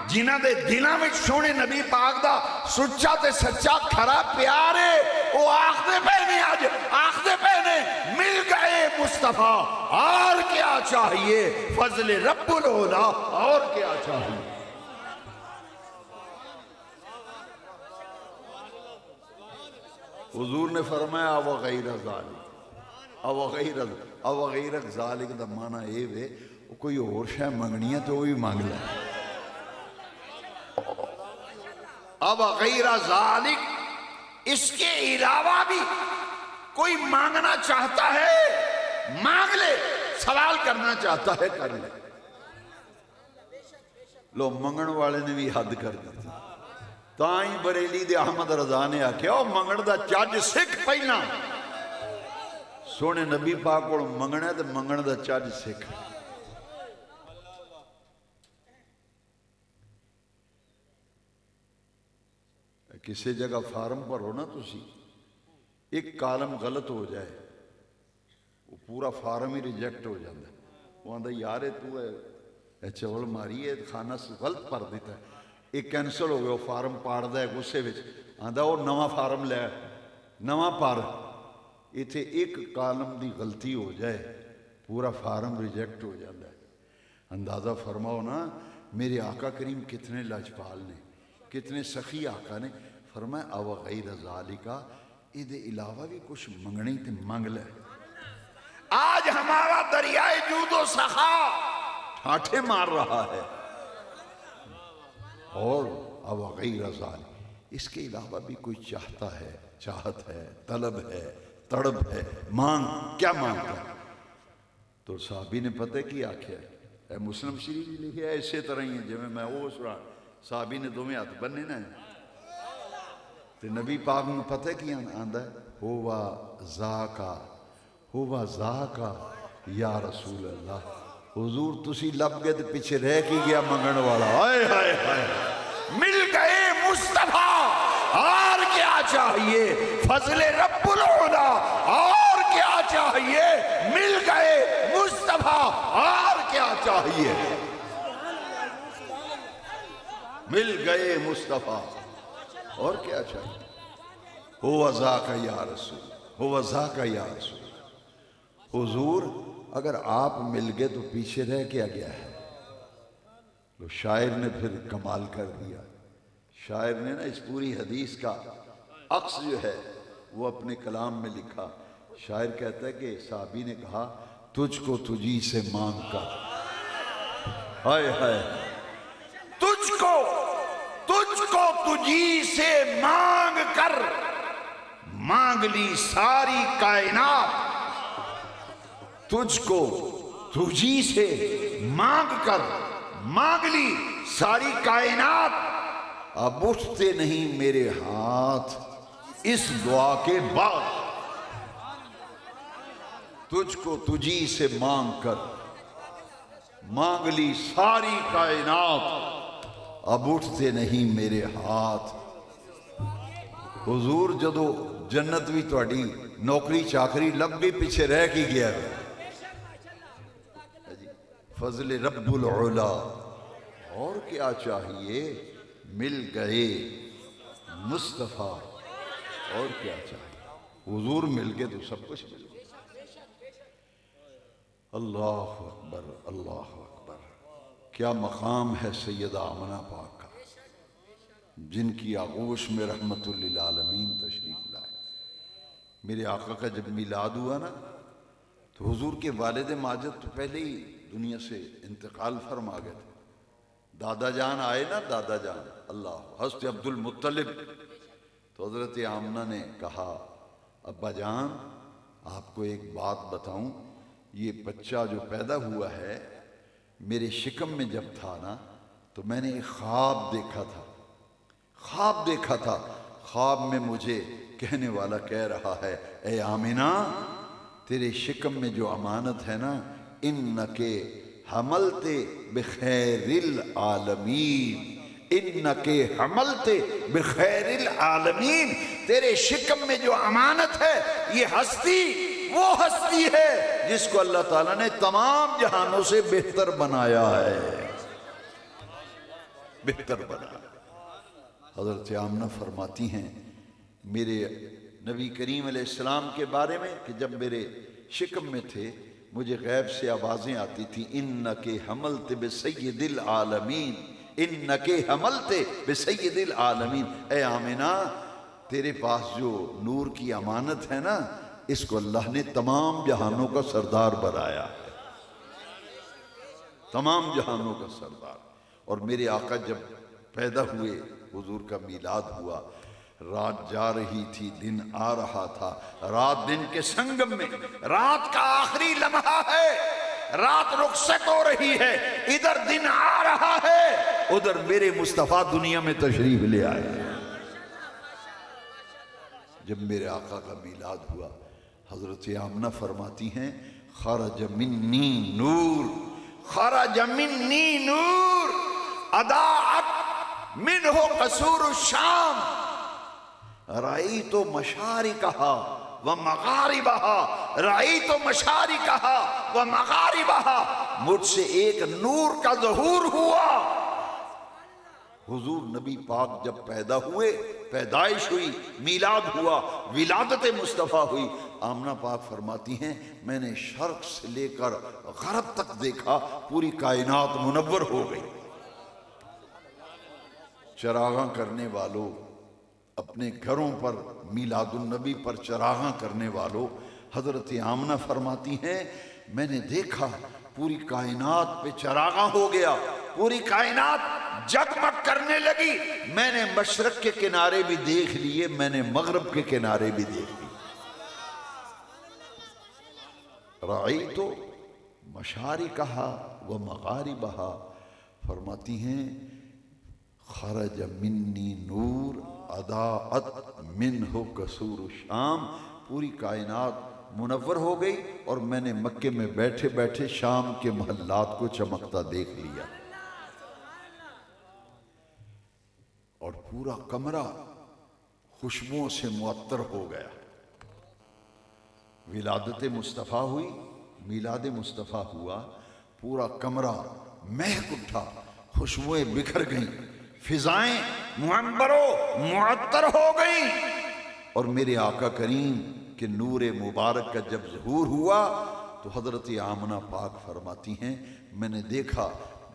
جنہ دے دلاں وچ سونے نبی پاک دا سچا تے سچا کھرا پیارے وہ آکھ دے پہنے آج آکھ دے پہنے مل گئے مصطفیٰ اور کیا چاہیے فضل رب العلا اور کیا چاہیے. حضور نے فرمایا او غیر ذالک او غیر ذالک دا معنی اے وے کوئی اور شے منگنی ہے تو وہی مانگ لے. اب غیر ذالک اس کے علاوہ بھی کوئی مانگنا چاہتا ہے مانگ لے، سوال کرنا چاہتا ہے کر لے. لو منگن والے نے بھی حد کر دی. تائیں بریلی دے احمد رضا نے آکھیا او منگن دا چج سکھ پہنا. سونے نبی پاک کو منگنا ہے تو منگن دا چج سکھ. کسی جگہ فارم پر ہو نا تسی ایک کالم غلط ہو جائے وہ پورا فارم ہی ریجیکٹ ہو جاتا ہے. وہ آندہ یارے تو ہے چول ماری ہے خانہ سے غلط پر دیتا ہے. ایک کینسل ہو گیا وہ فارم پاڑ دا ہے غصے وچ آندہ وہ نواں فارم لے نواں پر ایتھے ایک کالم دی غلطی ہو جائے پورا فارم ریجیکٹ ہو جاتا ہے. اندازہ فرماؤ نا میرے آقا کریم کتنے لاجپال نے کتنے سخی آقا نے. فرمایا او غیر ذالکا ادھے علاوہ بھی کچھ منگنے تے مانگ لے. آج ہمارا دریائے جود و سخا ٹھاٹھے مار رہا ہے اور او غیر ذالک اس کے علاوہ بھی کوئی چاہتا ہے چاہت ہے طلب ہے تڑب ہے مانگ کیا مانگتا ہے. تو صحابی نے پتہ کی آکھیا ہے اے مسلم شریف لکھیا ہے اسی طرح ہی ہے جو میں وہ سنا. صحابی نے دومیں ہاتھ بننے نا تو نبی پاک نے پتہ کی آندہ ہے ہوا ذاکا یا رسول اللہ. حضور تسی لب گئے تو پیچھے رہ کی گیا منگن والا. آئے آئے آئے مل گئے مصطفیٰ اور کیا چاہیے فضل رب العلا اور کیا چاہیے؟ مل گئے مصطفیٰ، اور کیا چاہیے؟ مل گئے مصطفیٰ، اور کیا چاہیے؟ ہوا ذاک یا رسول، ہوا ذاک یا رسول۔ حضور اگر آپ مل گئے تو پیچھے رہ کیا گیا ہے؟ تو شاعر نے پھر کمال کر دیا۔ شاعر نے نا اس پوری حدیث کا عکس جو ہے وہ اپنے کلام میں لکھا۔ شاعر کہتا ہے کہ صحابی نے کہا تجھ کو تجھی سے مانگ کر، ہائے ہائے، تجھ کو تجھی سے مانگ کر مانگ لی ساری کائنات، تجھ کو تجھی سے مانگ کر مانگ لی ساری کائنات، اب اٹھتے نہیں میرے ہاتھ اس دعا کے بعد، تجھ کو تجھی سے مانگ کر مانگ لی ساری کائنات، اب اٹھتے نہیں میرے ہاتھ۔ حضور جدو جنت بھی تہاڈی نوکری چاکری لب گئی، پیچھے رہ کی گیا ہے۔ فضل رب العلا، اور کیا چاہیے؟ مل گئے مصطفیٰ، اور کیا چاہیے؟ حضور مل گئے تو سب کچھ مل گیا۔ اللہ اکبر، اللہ اکبر، کیا مقام ہے سیدہ آمنہ پاک کا، جن کی آغوش میں رحمت للعالمین تشریف لائے۔ میرے آقا کا جب میلاد ہوا نا تو حضور کے والد ماجد تو پہلے ہی دنیا سے انتقال فرما گئے تھے۔ دادا جان آئے نا، دادا جان اللہ حضرت عبد المطلب، تو حضرت آمنہ نے کہا ابا جان آپ کو ایک بات بتاؤں، یہ بچہ جو پیدا ہوا ہے میرے شکم میں جب تھا نا تو میں نے ایک خواب دیکھا تھا، خواب دیکھا تھا، خواب میں مجھے کہنے والا کہہ رہا ہے اے آمنہ تیرے شکم میں جو امانت ہے نا، انکے حملتے بخیر العالمین، انکے حملتے بخیر العالمین، تیرے شکم میں جو امانت ہے یہ ہستی وہ ہستی ہے جس کو اللہ تعالیٰ نے تمام جہانوں سے بہتر بنایا ہے، بہتر بنایا۔ حضرت آمنہ فرماتی ہیں میرے نبی کریم علیہ السلام کے بارے میں کہ جب میرے شکم میں تھے مجھے غیب سے آوازیں آتی تھیں، انکے حملت بسید العالمین، انکے حملت بسید العالمین، اے آمنہ تیرے پاس جو نور کی امانت ہے نا اس کو اللہ نے تمام جہانوں کا سردار بنایا ہے، تمام جہانوں کا سردار۔ اور میرے آقا جب پیدا ہوئے، حضور کا میلاد ہوا، رات جا رہی تھی دن آ رہا تھا، رات دن کے سنگم میں، رات کا آخری لمحہ ہے، رات رخصت ہو رہی ہے، ادھر دن آ رہا ہے، ادھر میرے مصطفیٰ دنیا میں تشریف لے آئے۔ جب میرے آقا کا میلاد ہوا حضرت آمنہ فرماتی ہیں خرج منی نور، خرج منی نور اضاءت منہ قصور الشام، رأیت مشارقہا ومغاربہا، رأیت مشارقہا ومغاربہا، مجھ سے ایک نور کا ظہور ہوا۔ حضور نبی پاک جب پیدا ہوئے، پیدائش ہوئی، میلاد ہوا، ولادت مصطفیٰ ہوئی، آمنہ پاک فرماتی ہیں میں نے شرق سے لے کر غرب تک دیکھا، پوری کائنات منور ہو گئی۔ چراغاں کرنے والوں، اپنے گھروں پر میلاد النبی پر چراغاں کرنے والوں، حضرت آمنہ فرماتی ہیں میں نے دیکھا پوری کائنات پہ چراغاں ہو گیا، پوری کائنات جگمگ کرنے لگی، میں نے مشرق کے کنارے بھی دیکھ لیے، میں نے مغرب کے کنارے بھی دیکھ لیے۔ رأیت مشارقہا ومغاربہا، فرماتی ہیں خرج منی نور اضاءت منہ قصور الشام، پوری کائنات منور ہو گئی اور میں نے مکے میں بیٹھے بیٹھے شام کے محلات کو چمکتا دیکھ لیا، اور پورا کمرہ خوشبوؤں سے معطر ہو گیا۔ ولادت مصطفیٰ ہوئی، میلاد مصطفیٰ ہوا، پورا کمرہ مہک اٹھا، خوشبوئیں بکھر گئیں، فضائیں معنبر و معطر ہو گئیں، اور میرے آقا کریم کے نور مبارک کا جب ظہور ہوا تو حضرت آمنہ پاک فرماتی ہیں میں نے دیکھا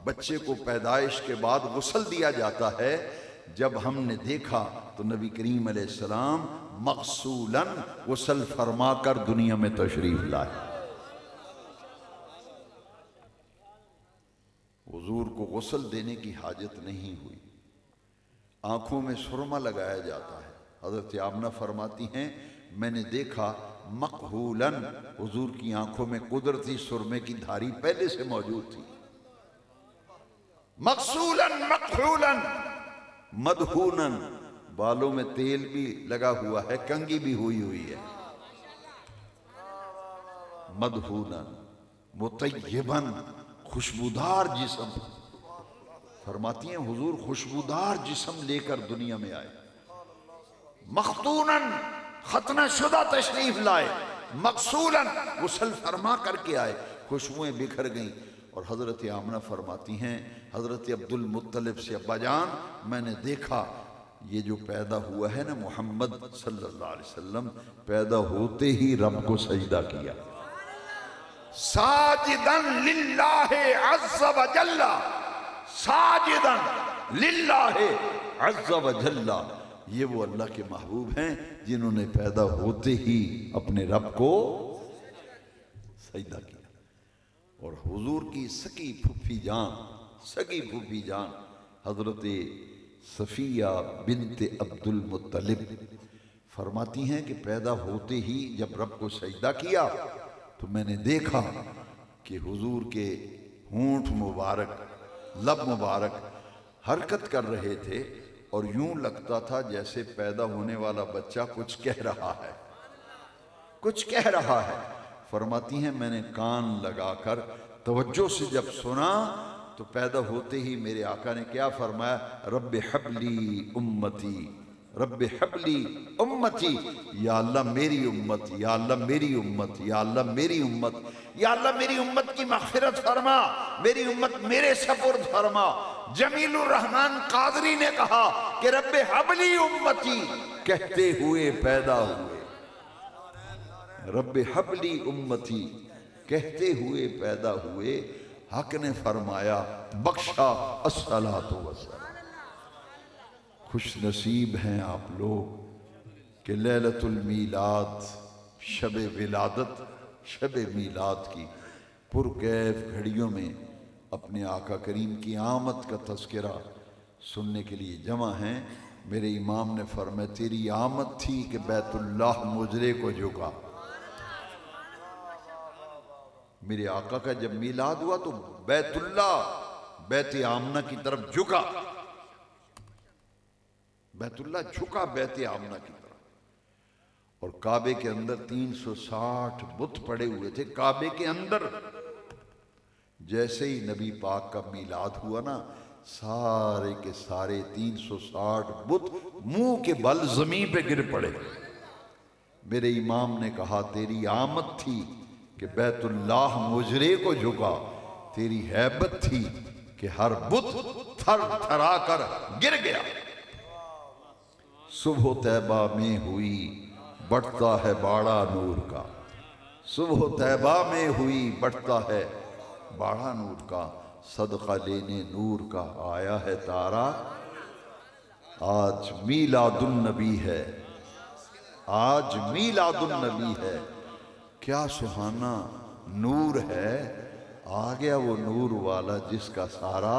بچے کو پیدائش کے بعد غسل دیا جاتا ہے، جب ہم نے دیکھا تو نبی کریم علیہ السلام مغسولاً غسل فرما کر دنیا میں تشریف لائے۔ حضور کو غسل دینے کی حاجت نہیں ہوئی، آنکھوں میں سرما لگایا جاتا ہے۔ حضرت آمنہ فرماتی ہیں میں نے دیکھا مقہولاً حضور کی آنکھوں میں قدرتی سرمے کی دھاری پہلے سے موجود تھی، مغسولاً مقہولاً مدہوناً، بالوں میں تیل بھی لگا ہوا ہے، کنگھی بھی ہوئی ہے، مدہوناً مطیباً، خوشبودار جسم۔ فرماتی ہیں حضور خوشبودار جسم لے کر دنیا میں آئے، مختوناً ختنہ شدہ تشریف لائے، مغسولاً غسل فرما کر کے آئے، خوشبوئیں بکھر گئیں۔ اور حضرت آمنہ فرماتی ہیں حضرت عبد المطلب سے ابا جان میں نے دیکھا یہ جو پیدا ہوا ہے نا محمد صلی اللہ علیہ وسلم، پیدا ہوتے ہی رب کو سجدہ کیا، ساجداً للہ عز و جل، ساجداً للہ عز و جل۔ یہ وہ اللہ کے محبوب ہیں جنہوں نے پیدا ہوتے ہی اپنے رب کو سجدہ کیا۔ اور حضور کی سکی پھوپھی جان حضرت صفیہ بنت عبد المطلب فرماتی ہیں کہ پیدا ہوتے ہی جب رب کو سجدہ کیا تو میں نے دیکھا کہ حضور کے ہونٹ مبارک، لب مبارک حرکت کر رہے تھے، اور یوں لگتا تھا جیسے پیدا ہونے والا بچہ کچھ کہہ رہا ہے۔ فرماتی ہیں میں نے کان لگا کر توجہ سے جب سنا تو پیدا ہوتے ہی میرے آقا نے کیا فرمایا، رب حبلی امتی، رب حبلی امتی، یا اللہ میری امت، یا اللہ میری امت، یا اللہ میری امت، یا اللہ میری امت کی مغفرت فرما، میری امت میرے سپرد فرما۔ جمیل الرحمن قادری نے کہا کہ رب حبلی امتی کہتے ہوئے پیدا ہوئے، رب حبلی امتی کہتے ہوئے پیدا ہوئے، حق نے فرمایا بخشا الصلاۃ والسلام۔ خوش نصیب ہیں آپ لوگ کہ لیلۃ المیلاد، شب ولادت، شب میلاد کی پرکیف گھڑیوں میں اپنے آقا کریم کی آمد کا تذکرہ سننے کے لیے جمع ہیں۔ میرے امام نے فرمایا تیری آمد تھی کہ بیت اللہ مجرے کو جھکا۔ میرے آقا کا جب میلاد ہوا تو بیت اللہ بیت آمنہ کی طرف جھکا، بیت اللہ جھکا بیت آمنہ کی طرف، اور کعبے کے اندر 360 بت پڑے ہوئے تھے کعبے کے اندر۔ جیسے ہی نبی پاک کا میلاد ہوا نا، سارے کے سارے 360 بت منہ کے بل زمین پہ گر پڑے۔ میرے امام نے کہا تیری آمد تھی کہ بیت اللہ مجرے کو جھکا، تیری ہیبت تھی کہ ہر بت تھر تھرا کر گر گیا۔ صبح طیبہ میں ہوئی بڑھتا ہے باڑا نور کا، صبح طیبہ میں ہوئی بڑھتا ہے باڑا نور کا، صدقہ لینے نور کا آیا ہے تارا۔ آج میلاد النبی ہے، آج میلاد النبی ہے، کیا سہانا نور ہے، آ گیا وہ نور والا جس کا سارا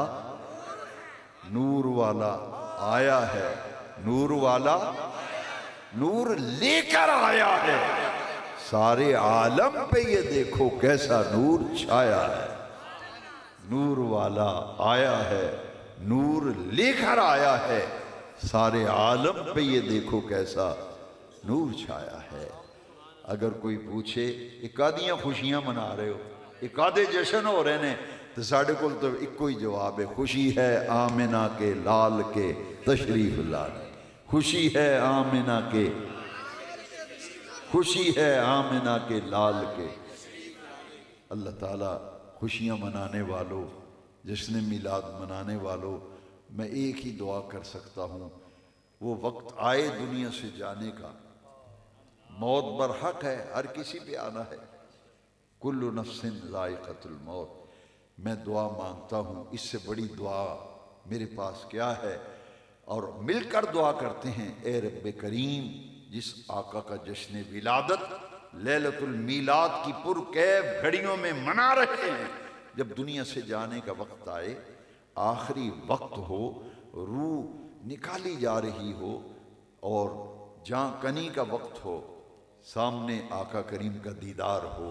نور والا آیا ہے، نور والا نور لے کر آیا ہے، سارے عالم پہ یہ دیکھو کیسا نور چھایا ہے۔ نور والا آیا ہے، نور لے کر آیا ہے، سارے عالم پہ یہ دیکھو کیسا نور چھایا ہے۔ اگر کوئی پوچھے ایک آدھیاں خوشیاں منا رہے ہو، ایک آدھے جشن ہو رہے ہیں، تو ساڑھے کل تو ایک کوئی جواب ہے، خوشی ہے آمنہ کے لال کے تشریف لانے، خوشی ہے آمنہ کے، خوشی ہے آمنہ کے لال کے۔ اللہ تعالیٰ خوشیاں منانے والوں، جشن میلاد منانے والوں، میں ایک ہی دعا کر سکتا ہوں، وہ وقت آئے دنیا سے جانے کا۔ موت برحق ہے، ہر کسی پہ آنا ہے، کل نفس ذائقۃ الموت۔ میں دعا مانگتا ہوں، اس سے بڑی دعا میرے پاس کیا ہے؟ اور مل کر دعا کرتے ہیں، اے رب کریم، جس آقا کا جشن ولادت لیلۃ المیلاد کی پرکیف گھڑیوں میں منا رہے ہیں، جب دنیا سے جانے کا وقت آئے، آخری وقت ہو، روح نکالی جا رہی ہو اور جاں کنی کا وقت ہو، سامنے آقا کریم کا دیدار ہو،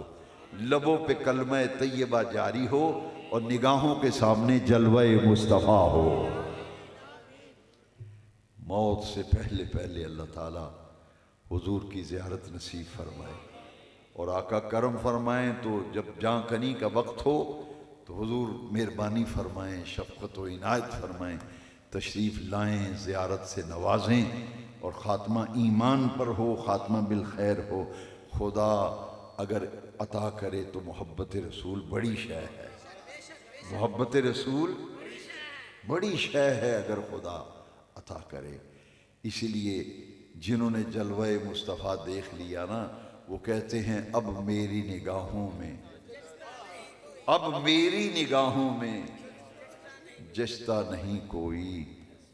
لبوں پہ کلمہ طیبہ جاری ہو اور نگاہوں کے سامنے جلوہ مصطفیٰ ہو۔ موت سے پہلے پہلے اللہ تعالیٰ حضور کی زیارت نصیب فرمائے اور آقا کرم فرمائیں، تو جب جاں کنی کا وقت ہو تو حضور مہربانی فرمائیں، شفقت و عنایت فرمائیں، تشریف لائیں، زیارت سے نوازیں اور خاتمہ ایمان پر ہو، خاتمہ بالخیر ہو۔ خدا اگر عطا کرے تو محبت رسول بڑی شے ہے، محبت رسول بڑی شے ہے اگر خدا عطا کرے۔ اسی لیے جنہوں نے جلوہ مصطفیٰ دیکھ لیا نا، وہ کہتے ہیں اب میری نگاہوں میں، اب میری نگاہوں میں جچتا نہیں کوئی،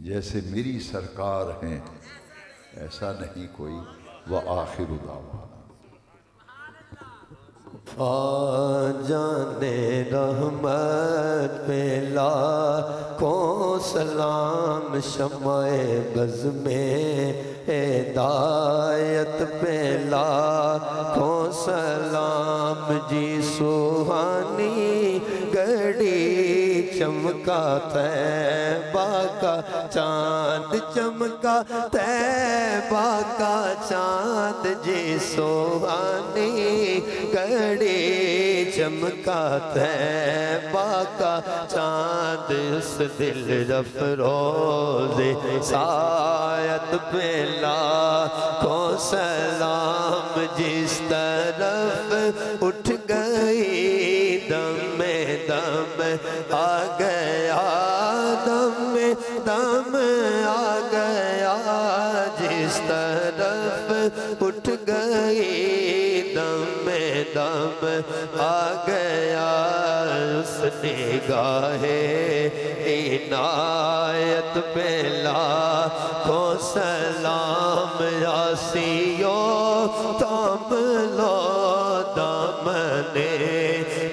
جیسے میری سرکار ہیں ایسا نہیں کوئی۔ وآخر دعوانا
جان رحمت پہ لاکھوں سلام، شمع بز میں ہدایت پہ لاکھوں سلام، جی سوہانی گھڑی چمکا طیبہ کا چاند، چمکا طیبہ کا چاند، جی سوہانی گھڑی چمکا طیبہ کا چاند، اس دل افروز سایت پہ لاکھوں سلام، جس طرف اٹھ گئی دم دم آ گیا، دم دم آ گیا، جس طرف اٹھ گئی دم دم آ گیا، اس نگاہ عنایت پہ لاکھوں سلام، یاسیو تم لو دامن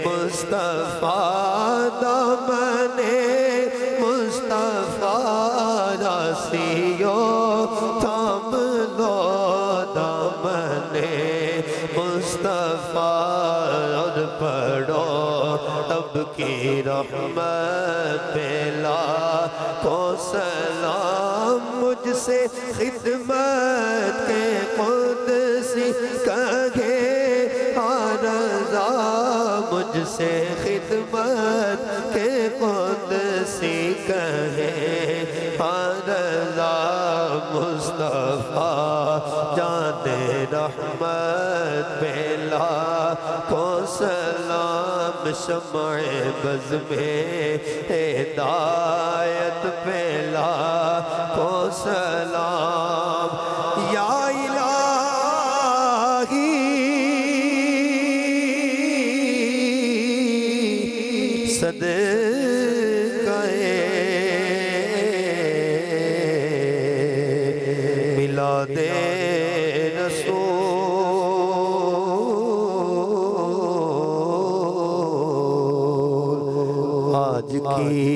مصطفیٰ، دامن مصطفیٰ، یاسیو تم لو دامن مصطفیٰ، اور پڑھو اب کی رحمت پہ لاکھوں سلام، مجھ سے خدمت کے قدسی کہے رضا، مجھ سے خدمت کے قدسی کہے رضا، مصطفیٰ جان رحمت پہ لاکھوں سلام، شمع بز میں ہدایت پہ لاکھوں سلام، یا صدقہ میلاد رسول، آج کی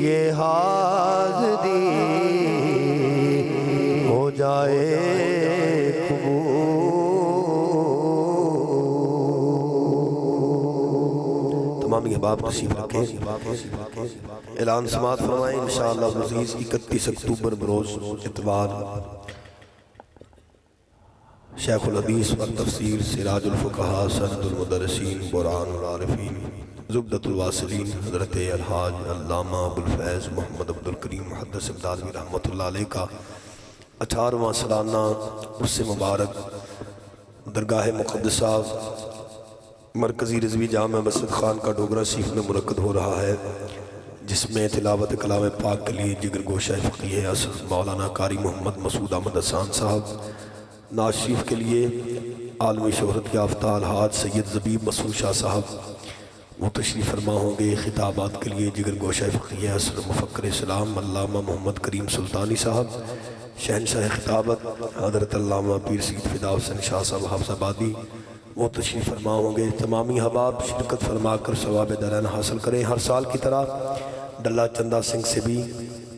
یہ حاضری ہو جائے تمام احباب نصیب رکھیں۔ اعلان سماعت فرمائیں انشاءاللہ عزیز 31 اکتوبر بروز اتوار، شیخ الحدیث والتفسیر، سراج الفقہاء، سند المدرسین، برہان العارفین، زبدۃ الواصلین، حضرت الحاج علامہ ابوالفیض محمد عبدالکریم محدث بغدادی رحمۃ اللہ علیہ کا 18واں سالانہ عرس مبارک درگاہ مقدسہ مرکزی رضوی جامع مسجد خان کا ڈوگرہ شریف میں منعقد ہو رہا ہے، جس میں تلاوت کلام پاک کے لیے جگر گوشہ فقیہ اصل مولانا قاری محمد مسعود احمد حسان صاحب، نعت شریف کے لیے عالمی شہرت یافتہ الحاج سید زبیب مسعود شاہ صاحب وہ تشریف فرما ہوں گے۔ خطابات کے لیے جگر گوشہ فقیہ اصل مفکر اسلام علامہ محمد کریم سلطانی صاحب، شہنشاہ خطابت حضرت علامہ پیر سید فدا حسین شاہ صاحب حافظ آبادی وہ تشریف فرما ہوں گے۔ تمامی احباب شرکت فرما کر ثواب دارین حاصل کریں۔ ہر سال کی طرح ڈلہ چندہ سنگھ سے بھی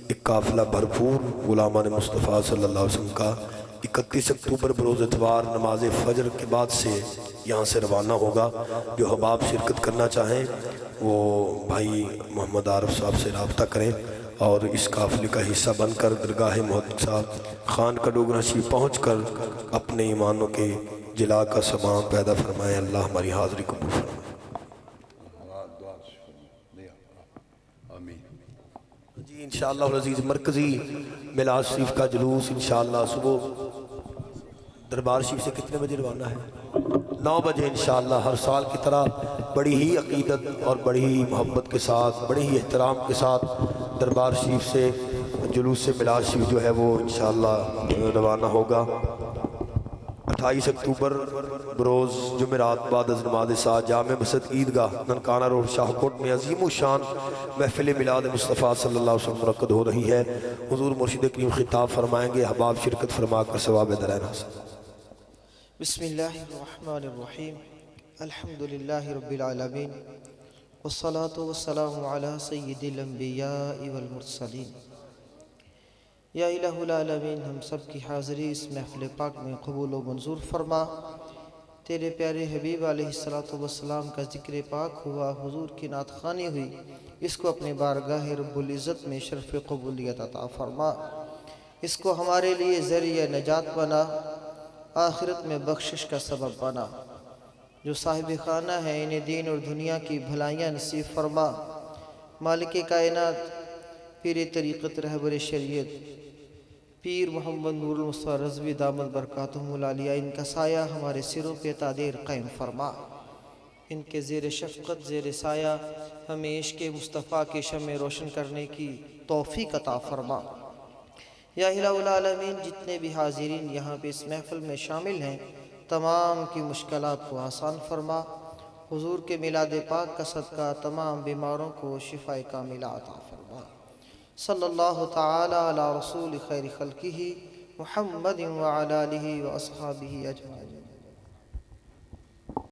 ایک قافلہ بھرپور غلامان مصطفیٰ صلی اللہ علیہ وسلم کا 31 اکتوبر بروز اتوار نماز فجر کے بعد سے یہاں سے روانہ ہوگا۔ جو احباب شرکت کرنا چاہیں وہ بھائی محمد عارف صاحب سے رابطہ کریں اور اس قافلے کا حصہ بن کر درگاہ مقدسہ خان کا ڈوگرہ شریف پہنچ کر اپنے ایمانوں کے جلا کا سامان پیدا فرمائیں۔ اللہ ہماری حاضری قبول فرمائے۔ جی انشاءاللہ العزیز مرکزی میلاد شریف کا جلوس انشاءاللہ صبح دربار شریف سے کتنے بجے روانہ ہے؟ 9 بجے انشاءاللہ۔ ہر سال کی طرح بڑی ہی عقیدت اور بڑی ہی محبت کے ساتھ بڑی ہی احترام کے ساتھ دربار شریف سے جلوس سے میلاد شریف جو ہے وہ انشاءاللہ روانہ ہوگا۔ 28 اکتوبر بروز جمعرات بعد از نماز عصا جامع مسجد عیدگاہ ننکانہ روڈ شاہکوٹ میں عظیم الشان محفل میلاد مصطفیٰ صلی اللہ علیہ وسلم منعقد ہو رہی ہے۔ حضور مرشد کریم خطاب فرمائیں گے، احباب شرکت فرما کر ثواب دارین حاصل۔
بسم اللہ الرحمن الرحیم، الحمدللہ رب العالمین، والصلاة والسلام علی سید الانبیاء والمرسلین۔ یا الہ العالمین، ہم سب کی حاضری اس محفل پاک میں قبول و منظور فرما۔ تیرے پیارے حبیب علیہ السلام کا ذکر پاک ہوا، حضور کی نعت خوانی ہوئی، اس کو اپنے بارگاہ رب العزت میں شرف قبولیت عطا فرما۔ اس کو ہمارے لیے ذریعہ نجات بنا، آخرت میں بخشش کا سبب بنا۔ جو صاحب خانہ ہے انہیں دین اور دنیا کی بھلائیاں نصیب فرما۔ مالک کائنات پیر طریقت رہبر شریعت پیر محمد نور المصطفیٰ رضوی دامت برکاتہم العالیہ، ان کا سایہ ہمارے سروں پہ تادیر قائم فرما۔ ان کے زیر شفقت زیر سایہ ہمیں عشق مصطفیٰ کی شمع روشن کرنے کی توفیق عطا فرما۔ یا الہ العالمین، جتنے بھی حاضرین یہاں پہ اس محفل میں شامل ہیں تمام کی مشکلات کو آسان فرما۔ حضور کے میلاد پاک کا صدقہ تمام بیماروں کو شفاء کاملہ عطا فرما۔ صلی اللہ تعالی علی رسول خیر خلقہ محمد وعلی آلہ واصحابہ اجمعین۔